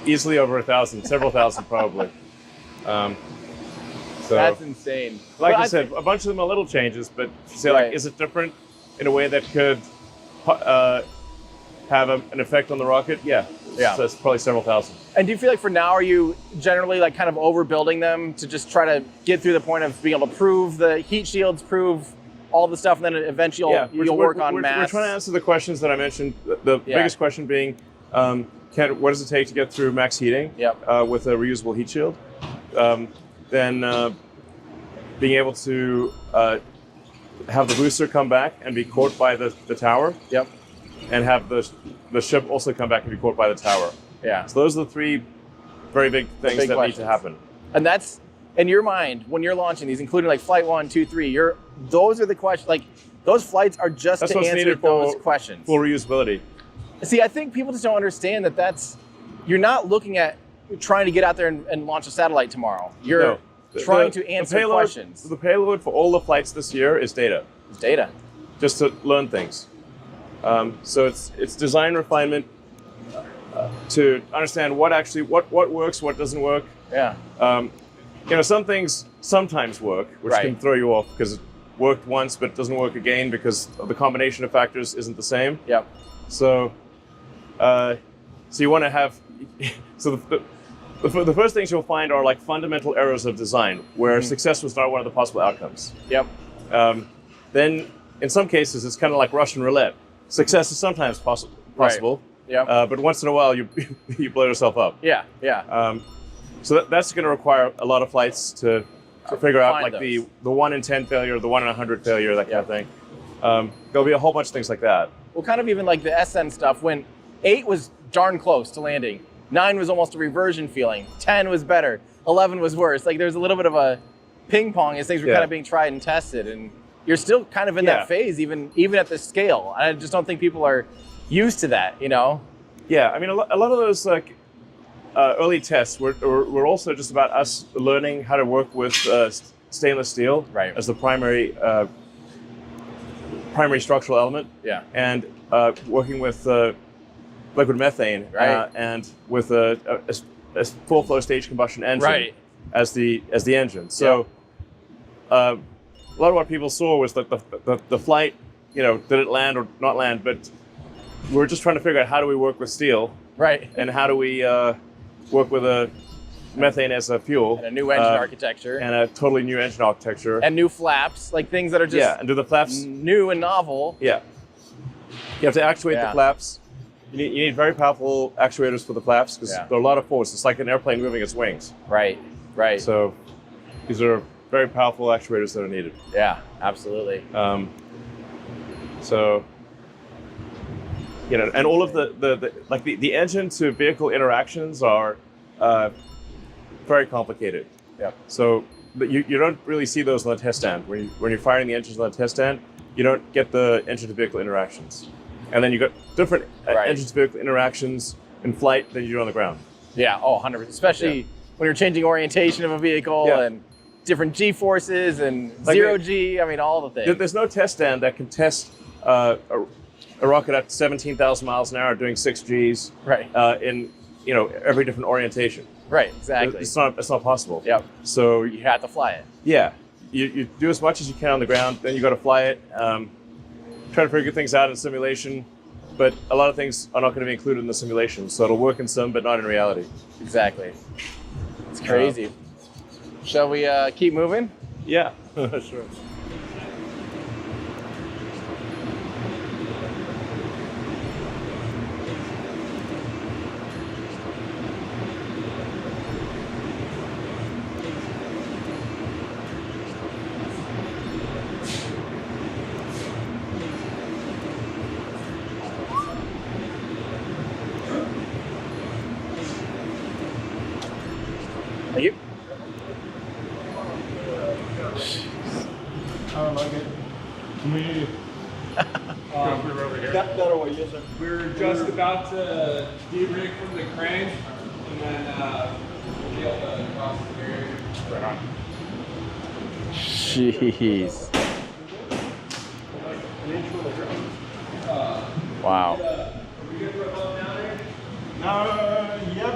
Easily over 1,000, several thousand probably. So, That's insane. like But I said, a bunch of them are little changes, but say Right. like, is it different in a way that could have an effect on the rocket? Yeah. Yeah. So it's probably several thousand. And do you feel like for now, are you generally like kind of overbuilding them to just try to get through the point of being able to prove the heat shields, prove all the stuff, and then eventually you'll work on mass? We're trying to answer the questions that I mentioned. The Yeah. biggest question being, what does it take to get through max heating with a reusable heat shield? Then being able to have the booster come back and be caught by the tower. Yep. And have the ship also come back and be caught by the tower. Yeah. So those are the 3 very big things big that questions. need to happen. And that's in your mind when you're launching these, including like flight 1, 2, 3. Those are the questions. Like those flights are just That's to what's answer needed those for questions. full reusability. See, I think people just don't understand that you're not looking at trying to get out there and launch a satellite tomorrow. You're trying to answer questions. The payload for all the flights this year is data. It's data. Just to learn things. So it's design refinement to understand what works, what doesn't work. Yeah. Some things sometimes work, which can throw you off because it worked once but it doesn't work again because the combination of factors isn't the same. Yep. So, you want to have. So the first things you'll find are like fundamental errors of design, where success was not one of the possible outcomes. Yep. Then, in some cases, it's kind of like Russian roulette. Success is sometimes possible. Right. Yeah. But once in a while, you blow yourself up. Yeah. Yeah. So that's going to require a lot of flights to figure out like those. the 1 in 10 failure, the 1 in 100 failure, that kind of thing. There'll be a whole bunch of things like that. Well, kind of even like the SN stuff, when 8 was darn close to landing, 9 was almost a reversion feeling, 10 was better, 11 was worse. Like there's a little bit of a ping pong as things were kind of being tried and tested, and you're still kind of in that phase, even at this scale. I just don't think people are used to that, you know? Yeah, I mean, a lot of those like early tests were also just about us learning how to work with stainless steel as the primary structural element. Yeah. And working with liquid methane and with a full flow stage combustion engine as the engine. So a lot of what people saw was that the flight, did it land or not land? But we're just trying to figure out how do we work with steel, and how do we work with a methane as a fuel, and a new engine architecture, and a totally new engine architecture, and new flaps, like things that are just and do the flaps new and novel. Yeah, you have to actuate the flaps. You need very powerful actuators for the flaps because there are a lot of force. It's like an airplane moving its wings. Right. So these are very powerful actuators that are needed. Yeah, absolutely. And all of the engine to vehicle interactions are very complicated. Yeah. So you don't really see those on the test stand. When you're firing the engines on the test stand, you don't get the engine to vehicle interactions. And then you got different engine to vehicle interactions in flight than you do on the ground. Yeah, 100%. Especially when you're changing orientation of a vehicle and different G forces and zero G. I mean, all the things. There's no test stand that can test a rocket at 17,000 miles an hour doing 6 Gs in every different orientation. Right, exactly. It's not possible. Yep. So you have to fly it. Yeah, you do as much as you can on the ground, then you got to fly it. Try to figure things out in simulation, but a lot of things are not going to be included in the simulation, so it'll work in some, but not in reality. Exactly. It's crazy. Shall we keep moving? Yeah, sure. Thank you. I don't like it. Me. We're over here. That'll work, yes, sir. We're just about to de-rig from the crane, and then we'll be able to cross the barrier. Right on. Jeez. Wow. Yep.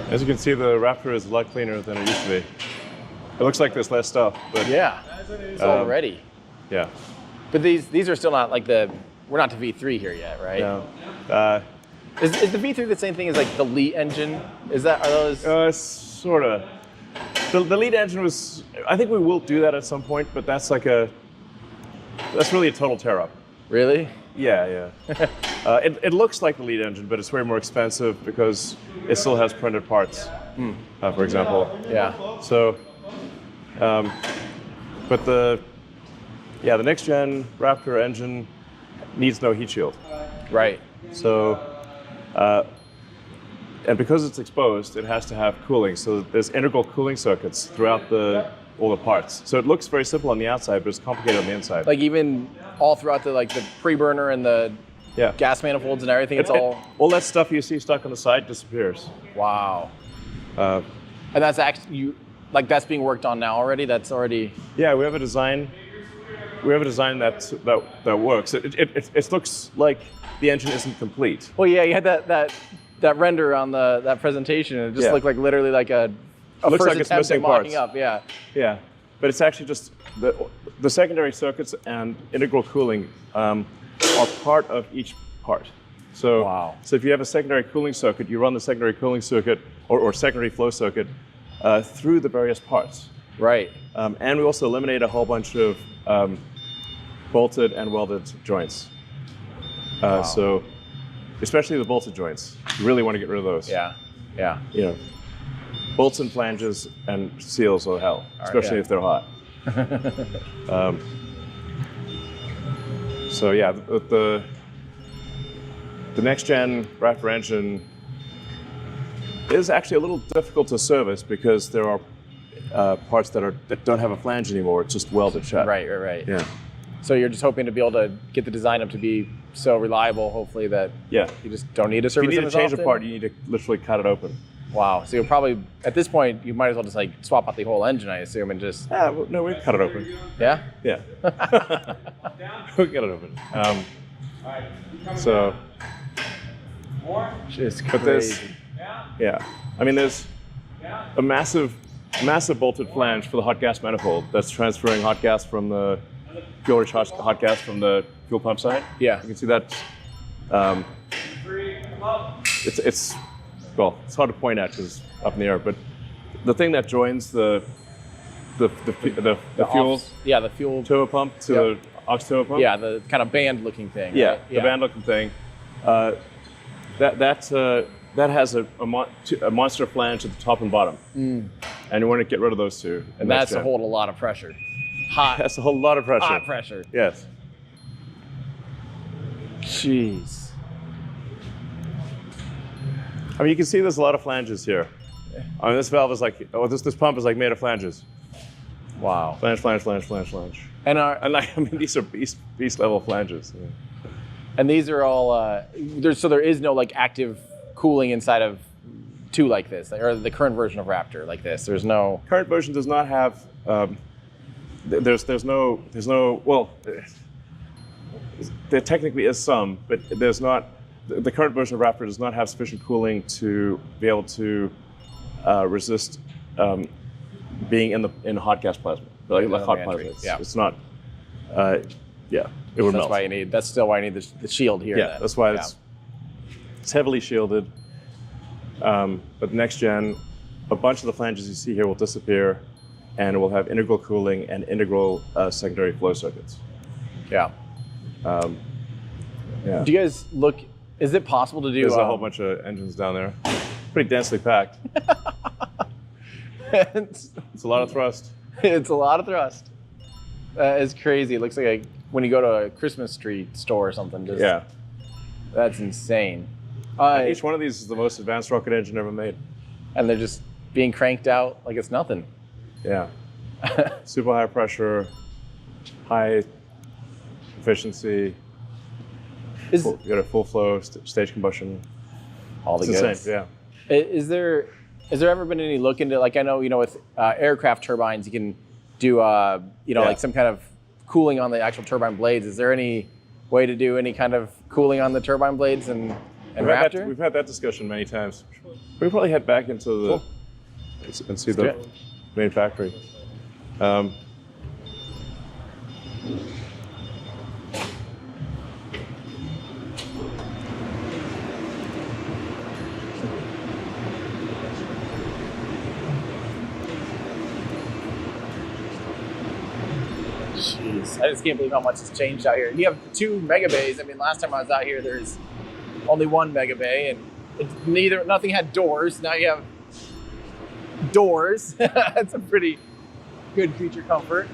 As you can see, the Raptor is a lot cleaner than it used to be. It looks like there's less stuff, but it's already. Yeah. But these are still not like we're not to V3 here yet, right? No. Is the V3 the same thing as like the LEAT engine? Are those? Sort of. The LEAT engine was. I think we will do that at some point, but that's really a total tear up. Really? Yeah. It looks like the LEAT engine, but it's way more expensive because it still has printed parts, for example. Yeah. So, but the next gen Raptor engine needs no heat shield. Right. So, and because it's exposed, it has to have cooling. So there's integral cooling circuits throughout all the parts. So it looks very simple on the outside, but it's complicated on the inside. Like even all throughout the pre-burner and the Yeah. gas manifolds and everything. It's all that stuff you see stuck on the side disappears. wow. Uh, And that's actually that's being worked on now already. That's already. yeah, we have a design. We have a design that works. It looks like the engine isn't complete. Well, yeah, you had that render on that presentation. And it just Yeah. looked like literally like a looks first like it's attempt missing at mocking parts. up. Yeah. Yeah, but it's actually just the secondary circuits and integral cooling are part of each part. So, Wow. So if you have a secondary cooling circuit, you run the secondary cooling circuit or secondary flow circuit through the various parts. Right. And we also eliminate a whole bunch of bolted and welded joints. So, especially the bolted joints, you really want to get rid of those. Yeah. Yeah. You know, bolts and flanges and seals are hell, especially yeah. if they're hot. So yeah, the next gen Raptor engine is actually a little difficult to service because there are parts that don't have a flange anymore. It's just welded shut. Right. Yeah. So you're just hoping to be able to get the design up to be so reliable, hopefully, that Yeah. you just don't need to If you service need it to as change a often? part, you need to literally cut it open. Wow. So you'll probably, at this point, you might as well just like swap out the whole engine, I assume, and just. No, we can cut it open. Yeah? Yeah. We can cut it open. So, Just but there's, crazy. yeah. I mean, there's a massive bolted flange for the hot gas manifold that's transferring hot gas from the fuel-rich hot gas from the fuel pump side. Yeah. You can see that. It's hard to point at because it's up in the air, but the thing that joins the fuel The fuel. turbo pump to Yep. the aux turbo pump. Yeah, the kind of band-looking thing. Yeah, right? the band-looking thing. That has a monster flange at the top and bottom, and you want to get rid of those two. And that's to hold a lot of pressure. Hot. That's a whole lot of pressure. Hot pressure. Yes. Jeez. I mean, you can see there's a lot of flanges here. I mean, this valve is like, this pump is like made of flanges. Wow. Flange. And These are beast level flanges. Yeah. and these are all there is no like active cooling inside of two like this, or the current version of Raptor like this. There's no. Current version does not have. There's no. Well, there technically is some, but there's not. The current version of Raptor does not have sufficient cooling to be able to resist being in hot gas plasma, like hot plasma. It's not. It would melt. That's still why I need the shield here. Yeah, then. that's why it's heavily shielded. But next gen, a bunch of the flanges you see here will disappear, and it will have integral cooling and integral secondary flow circuits. Yeah. Yeah. Do you guys look? Is it possible to do? There's a whole bunch of engines down there. Pretty densely packed. It's a lot of thrust. It's a lot of thrust. It's crazy. It looks like when you go to a Christmas tree store or something. Just, Yeah. That's insane. Each one of these is the most advanced rocket engine ever made. And they're just being cranked out like it's nothing. Yeah. Super high pressure, high efficiency. You got a full flow stage combustion. All the It's goods. insane. Yeah. Is there ever been any look into, like, I know, with aircraft turbines, you can do, like some kind of cooling on the actual turbine blades. Is there any way to do any kind of cooling on the turbine blades and Raptor? We've had that discussion many times. We probably head back into the and see the main factory. Jeez, I just can't believe how much has changed out here. You have 2 mega bays. I mean, last time I was out here, there's only 1 mega bay, and nothing had doors. Now you have doors. That's a pretty good feature comfort.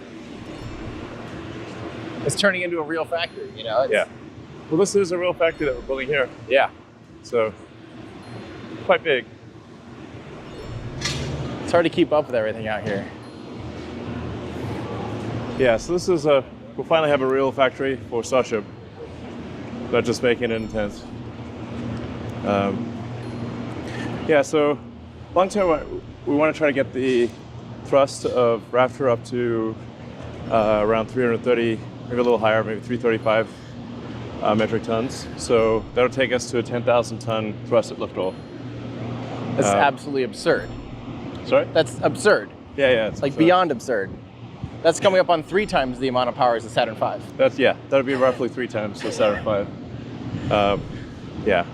It's turning into a real factory, Yeah. Well, this is a real factory that we're building here. Yeah. So, quite big. It's hard to keep up with everything out here. Yeah, so this is we'll finally have a real factory for Starship. not just making it intense. Yeah, so long term, we want to try to get the thrust of Raptor up to around 330, maybe a little higher, maybe 335 metric tons. So that'll take us to a 10,000 ton thrust at liftoff. That's absolutely absurd. Sorry? That's absurd. Yeah, it's Like absurd. beyond absurd. That's coming up on 3 times the amount of power as the Saturn V. That'll be roughly 3 times the Saturn V. Yeah.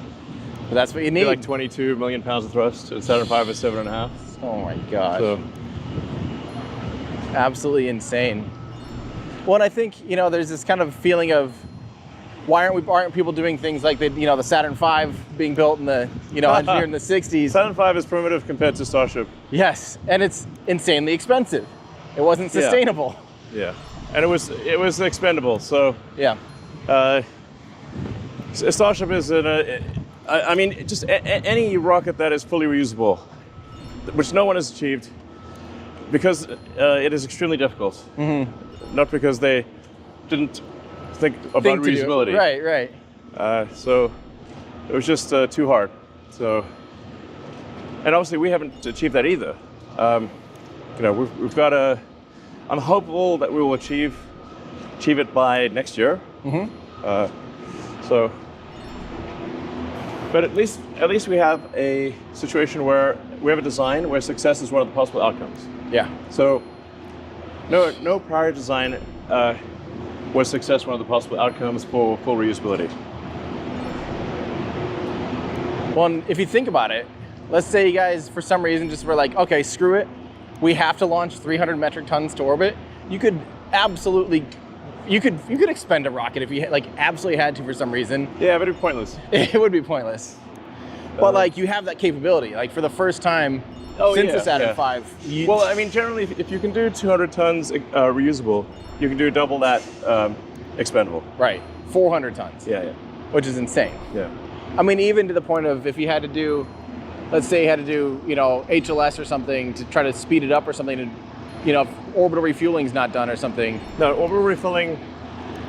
But that's what you Be need. like 22 million pounds of thrust. The Saturn V is 7.5. Oh my gosh. So Absolutely insane. Well, and I think, there's this kind of feeling of why aren't people doing things like the Saturn V being built in the, engineered in the 60s. Saturn V is primitive compared to Starship. Yes, and it's insanely expensive. It wasn't sustainable. Yeah, and it was expendable. So yeah, Starship is just any rocket that is fully reusable, which no one has achieved, because it is extremely difficult. Mm-hmm. Not because they didn't think about reusability. Right. So it was just too hard. So, and obviously we haven't achieved that either. We've got a. I'm hopeful that we will achieve it by next year. Mm-hmm. But at least we have a situation where we have a design where success is one of the possible outcomes. Yeah. So no prior design was success one of the possible outcomes for full reusability. Well, and if you think about it, let's say you guys for some reason just were like, okay, screw it. We have to launch 300 metric tons to orbit. You could expend a rocket if you absolutely had to for some reason. Yeah, but it'd be pointless. It would be pointless. But you have that capability. Like for the first time since the Saturn V. Well, I mean, generally, if you can do 200 tons reusable, you can do double that expendable. Right, 400 tons. Yeah. Which is insane. Yeah. I mean, even to the point of if you had to do, let's say you had to do, HLS or something to try to speed it up or something, if orbital refueling's not done or something. No, orbital refilling,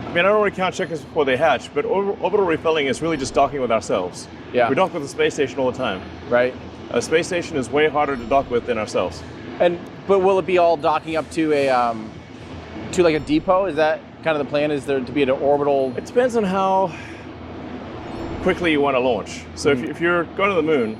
I don't want to count chickens before they hatch, but orbital refilling is really just docking with ourselves. Yeah. We dock with the space station all the time. Right. A space station is way harder to dock with than ourselves. But will it be all docking up to a depot? Is that kind of the plan? Is there to be an orbital? It depends on how quickly you want to launch. So if you're going to the moon,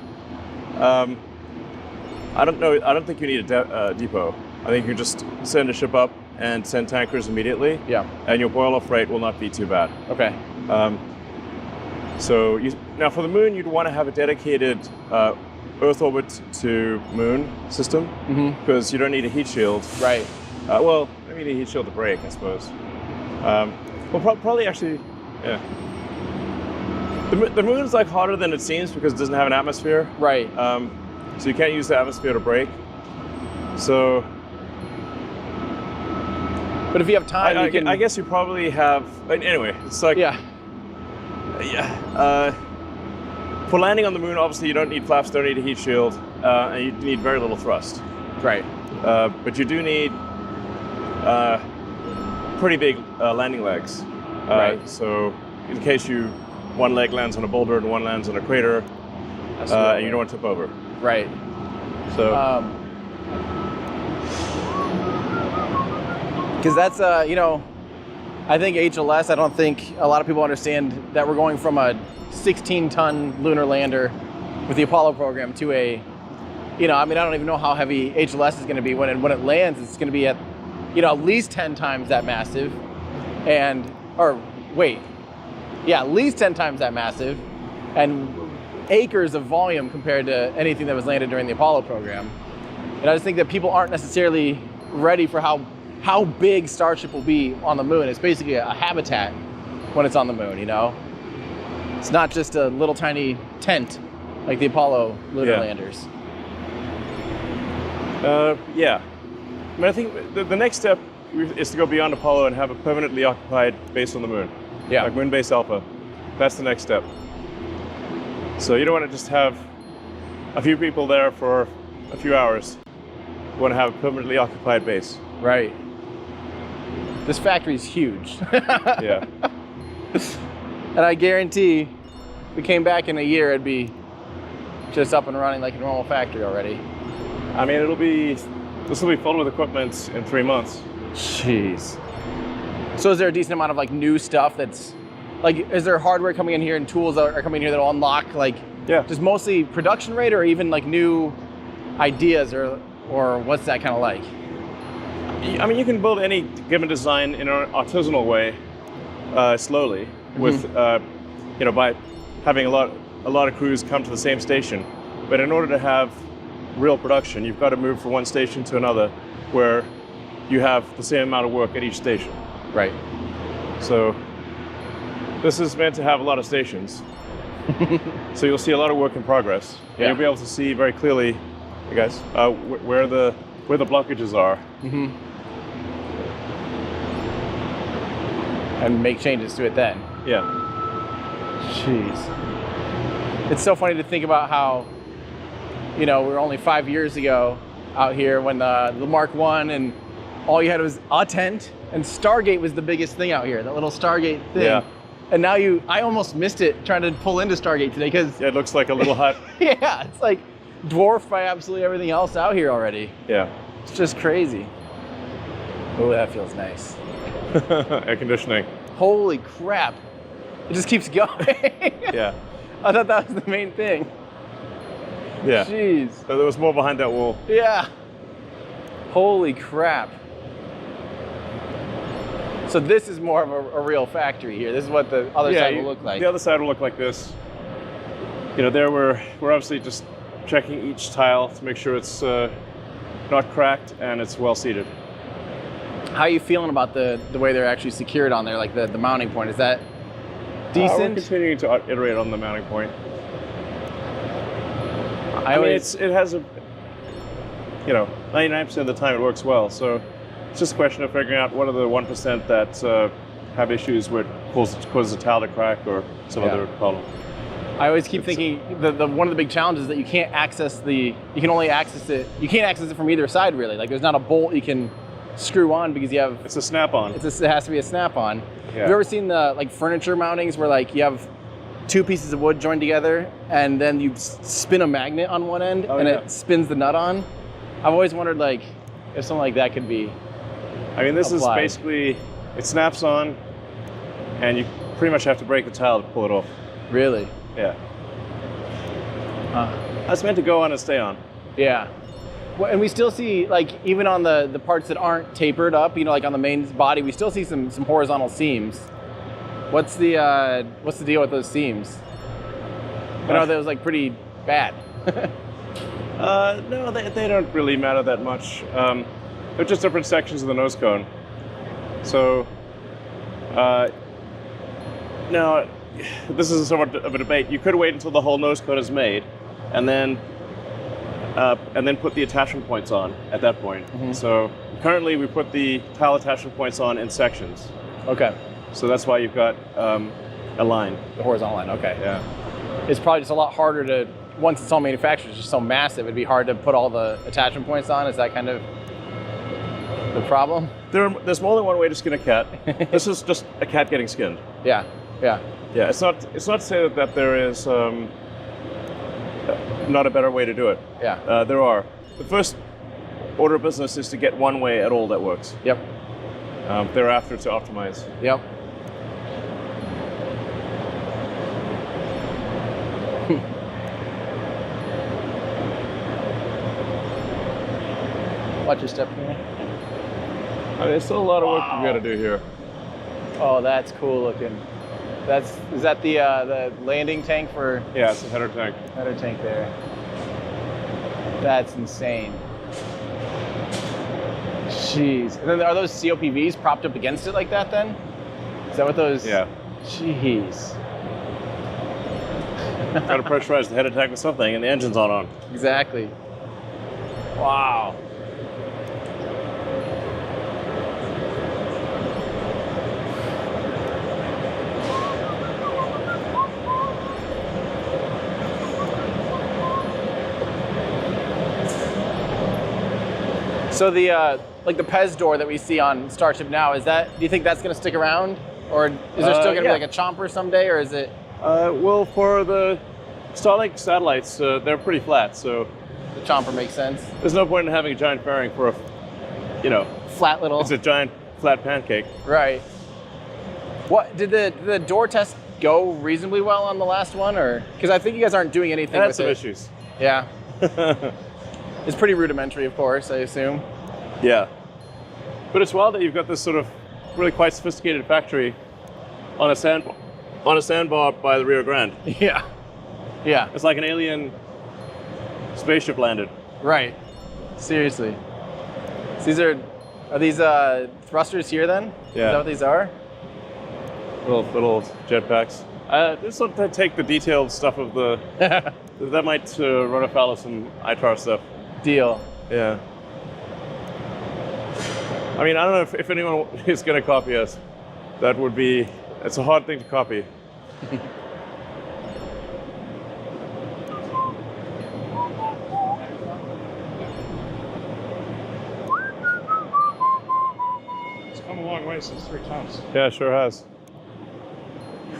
I don't think you need a depot. I think you just send a ship up and send tankers immediately. Yeah. And your boil-off rate will not be too bad. Okay. Now for the moon, you'd want to have a dedicated Earth orbit to moon system because you don't need a heat shield. Right. Well, maybe you need a heat shield to brake, I suppose. Probably actually, yeah. The moon's harder than it seems because it doesn't have an atmosphere. Right. So you can't use the atmosphere to brake. So. But if you have time, I guess you probably have. Anyway, it's like. Yeah. For landing on the moon, obviously you don't need flaps, don't need a heat shield, and you need very little thrust. Right. But you do need pretty big landing legs. Right. So in case one leg lands on a boulder and one lands on a crater, and you don't want to tip over. Right. So. Because that's, I think HLS, I don't think a lot of people understand that we're going from a 16-ton lunar lander with the Apollo program to a, I don't even know how heavy HLS is going to be. When it lands, it's going to be at, at least 10 times that massive. At least 10 times that massive. And acres of volume compared to anything that was landed during the Apollo program. And I just think that people aren't necessarily ready for how big Starship will be on the moon. It's basically a habitat when it's on the moon, It's not just a little tiny tent like the Apollo lunar landers. Yeah. I think the next step is to go beyond Apollo and have a permanently occupied base on the moon. Yeah. Like Moonbase Alpha. That's the next step. So you don't want to just have a few people there for a few hours. You want to have a permanently occupied base. Right. This factory is huge. Yeah. And I guarantee if we came back in a year, it'd be just up and running like a normal factory already. I mean, this will be filled with equipment in 3 months. Jeez. So is there a decent amount of like new stuff that's like, is there hardware coming in here and tools that are coming in here that'll unlock like just mostly production rate or even like new ideas or what's that kind of like? I mean, you can build any given design in an artisanal way, slowly, with you know, by having a lot of crews come to the same station. But in order to have real production, you've got to move from one station to another, where you have the same amount of work at each station. Right. So this is meant to have a lot of stations. So you'll see a lot of work in progress. Yeah. And you'll be able to see very clearly, you guys, where the blockages are. And make changes to it then. Yeah. Jeez. It's so funny to think about how, you know, we were only 5 years ago out here when the Mark I and all you had was a tent and Stargate was the biggest thing out here, that little Stargate thing. Yeah. And now I almost missed it trying to pull into Stargate today because it looks like a little hut. Yeah, it's like dwarfed by absolutely everything else out here already. Yeah. It's just crazy. Oh, that feels nice. Air conditioning. Holy crap. It just keeps going. Yeah. I thought that was the main thing. Yeah. Jeez. So there was more behind that wall. Yeah. Holy crap. So this is more of a real factory here. This is what the other side will look like. The other side will look like this. You know, there we're obviously just checking each tile to make sure it's not cracked and it's well seated. How are you feeling about the way they're actually secured on there, like the mounting point? Is that decent? We're continuing to iterate on the mounting point. I mean, always, it has a, you know, 99% of the time it works well. So it's just a question of figuring out what are the 1% that have issues where it causes a tile to crack or some other problem. I always keep thinking the one of the big challenges is that you can't access you can only access it. You can't access it from either side really. Like there's not a bolt you can screw on because you have. It's a snap-on. It has to be a snap-on. Yeah. Have you ever seen the like furniture mountings where like you have two pieces of wood joined together and then you spin a magnet on one end and it spins the nut on? I've always wondered like if something like that could be. I mean, this applied. is basically, it snaps on and you pretty much have to break the tile to pull it off. Really? Yeah. That's meant to go on and stay on. Yeah. Well, and we still see, like, even on the parts that aren't tapered up, you know, like on the main body, we still see some horizontal seams. What's the deal with those seams? I know that was like pretty bad. No, they don't really matter that much. They're just different sections of the nose cone. So, now, this is somewhat of a debate. You could wait until the whole nose cone is made, and then put the attachment points on at that point. So currently we put the tile attachment points on in sections. Okay. So that's why you've got a line. The horizontal line, okay. Yeah. It's probably just a lot harder to, once it's all manufactured, it's just so massive, it'd be hard to put all the attachment points on. Is that kind of the problem? There's more than one way to skin a cat. This is just a cat getting skinned. Yeah, yeah. Yeah, it's not to say that there is not a better way to do it. Yeah. There are. The first order of business is to get one way at all that works. Yep. Thereafter to optimize. Yep. Watch your step here. I mean, there's still a lot of work we got to do here. Oh, that's cool looking. Is that the landing tank for? Yeah, it's a header tank. Header tank there. That's insane. Jeez. And then are those COPVs propped up against it like that then? Is that what those? Yeah. Jeez. Got to pressurize the header tank with something, and the engine's on. Exactly. Wow. So the like the Pez door that we see on Starship now, do you think that's going to stick around? Or is there still gonna yeah. be like a chomper someday, or is it? Well, for the Starlink satellites, they're pretty flat, so The chomper makes sense. there's no point in having a giant fairing for a, Flat little. it's a giant flat pancake. Right. What did the door test go reasonably well on the last one, or because I think you guys aren't doing anything It had with some it. issues. Yeah. It's pretty rudimentary, of course, I assume. Yeah. But it's wild that you've got this sort of really quite sophisticated factory on a sandbar by the Rio Grande. Yeah. Yeah. It's like an alien spaceship landed. Right. Seriously. So are these thrusters here then? Is Yeah. that what these are? Little jetpacks. This will take the detailed stuff of the. That might run afoul of some ITAR stuff. Deal. Yeah. I mean, I don't know if anyone is going to copy us. That would be. It's a hard thing to copy. It's come a long way since 3 times. Yeah, sure has.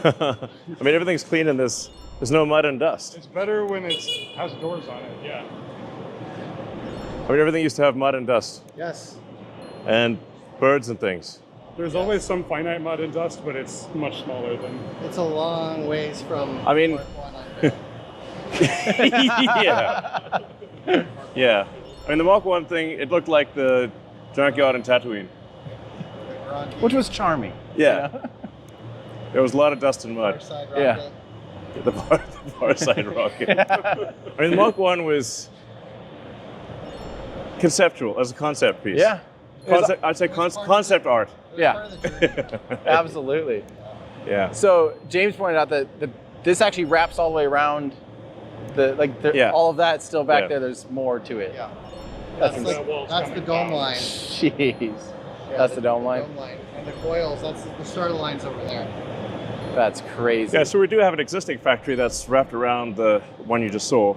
I mean, everything's clean in this. There's no mud and dust. It's better when it has doors on it, yeah. I mean, everything used to have mud and dust Yes. and birds and things. There's always some finite mud and dust, but it's much smaller than. It's a long ways from. I mean, yeah. Yeah. I mean, the Mark 1 thing, it looked like the junkyard in Tatooine. Which was charming. Yeah. There was a lot of dust and mud. Yeah. The far side rocket. I mean, the Mark 1 was conceptual, as a concept piece. Yeah. I'd say concept art. Yeah. Absolutely. Yeah. So James pointed out that this actually wraps all the way around. Yeah. All of that still back Yeah. there. There's more to it. Yeah. That's That's the dome line. Jeez. Yeah, That's the dome line. Dome line. And the coils, that's the starter lines over there. That's crazy. Yeah, so we do have an existing factory that's wrapped around the one you just saw.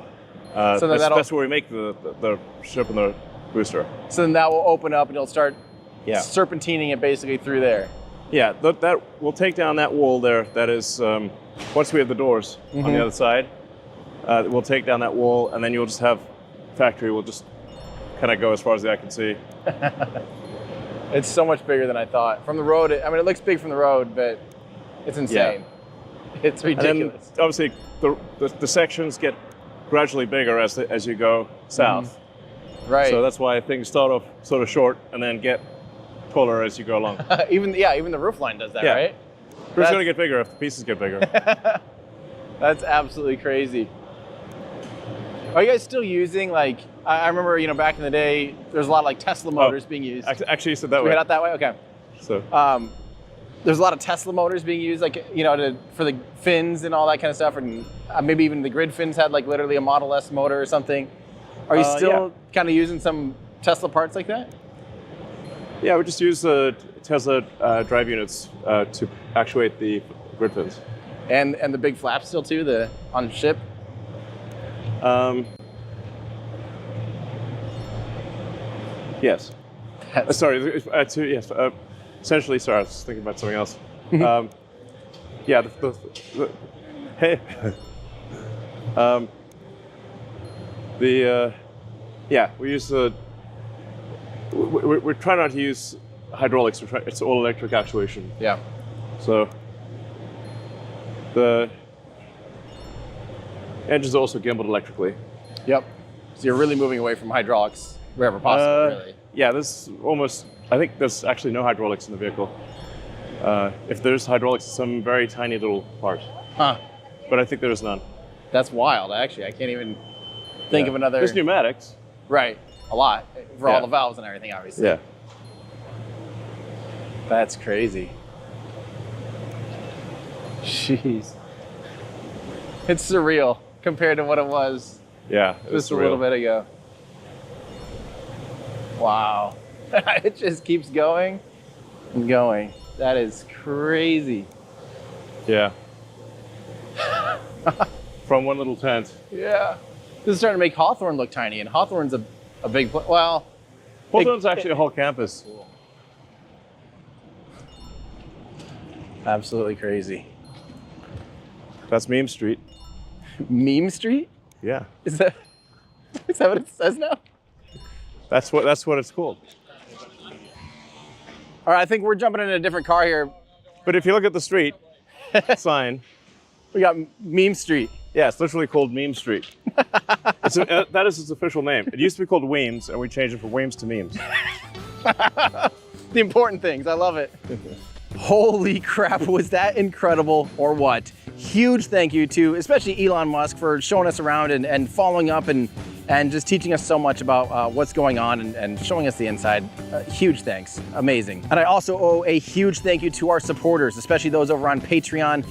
So that's where we make the ship and the booster. So then that will open up and it'll start Yeah. serpentining it basically through there. Yeah, that we'll take down that wall there. That is, once we have the doors on the other side, we'll take down that wall, and then you'll just have factory. We'll just kind of go as far as the eye can see. It's so much bigger than I thought. From the road, I mean, it looks big from the road, but it's insane. It's And ridiculous. then obviously the sections get gradually bigger as you go south. Right. So that's why things start off sort of short and then get taller as you go along. even the roof line does that, Yeah. right? It's going to get bigger if the pieces get bigger. That's absolutely crazy. Are you guys still using, like, I remember, back in the day, there's a lot of like Tesla motors being used. Actually, you said that Should we way. head out that way? Okay. So There's a lot of Tesla motors being used, like, for the fins and all that kind of stuff. And maybe even the grid fins had like literally a Model S motor or something. Are you still kind of using some Tesla parts like that? yeah, we just use the Tesla drive units to actuate the grid fins. And the big flaps still too, on ship? Yes. Sorry. Yes. Essentially, sorry, I was thinking about something else. Yeah. Hey. Yeah, we use the. We're trying not to use hydraulics. It's all electric actuation. Yeah. So the engine's also gimbaled electrically. Yep. So you're really moving away from hydraulics wherever possible, really. Yeah, there's I think there's actually no hydraulics in the vehicle. If there's hydraulics, it's some very tiny little part. Huh. But I think there's none. That's wild, actually. I can't even think of another. There's pneumatics. Right. A lot. For all the valves and everything, obviously. Yeah. That's crazy. Jeez. It's surreal compared to what it was Yeah. just a little bit ago. Wow. It just keeps going and going. That is crazy. Yeah. From one little tent. Yeah. This is starting to make Hawthorne look tiny, and Hawthorne's a big place. Well, Hawthorne's actually a whole campus. Absolutely crazy. That's Meme Street. Meme Street? Yeah. Is that what it says now? That's what it's called. All right, I think we're jumping in a different car here. But if you look at the street sign, We got Meme Street. yeah, it's literally called Meme Street. That is its official name. It used to be called Weems, and we changed it from Weems to Memes. The important things, I love it. Holy crap, was that incredible or what? Huge thank you to especially Elon Musk for showing us around and following up and just teaching us so much about what's going on and showing us the inside. Huge thanks, amazing. And I also owe a huge thank you to our supporters, especially those over on Patreon.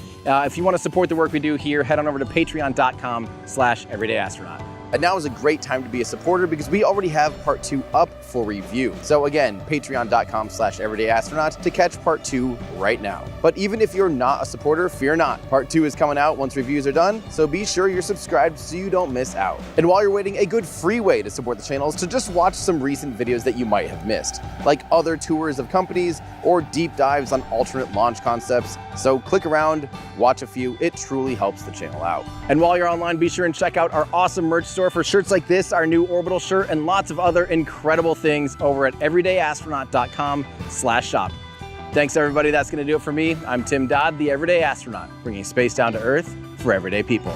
If you want to support the work we do here, head on over to patreon.com/everydayastronaut. And now is a great time to be a supporter because we already have part 2 up for review. So again, patreon.com/everydayastronaut to catch part 2 right now. But even if you're not a supporter, fear not. Part 2 is coming out once reviews are done, so be sure you're subscribed so you don't miss out. And while you're waiting, a good free way to support the channel is to just watch some recent videos that you might have missed, like other tours of companies or deep dives on alternate launch concepts. So click around, watch a few, it truly helps the channel out. And while you're online, be sure and check out our awesome merch store for shirts like this, our new orbital shirt, and lots of other incredible things over at everydayastronaut.com/shop. Thanks everybody, that's gonna do it for me. I'm Tim Dodd, the Everyday Astronaut, bringing space down to Earth for everyday people.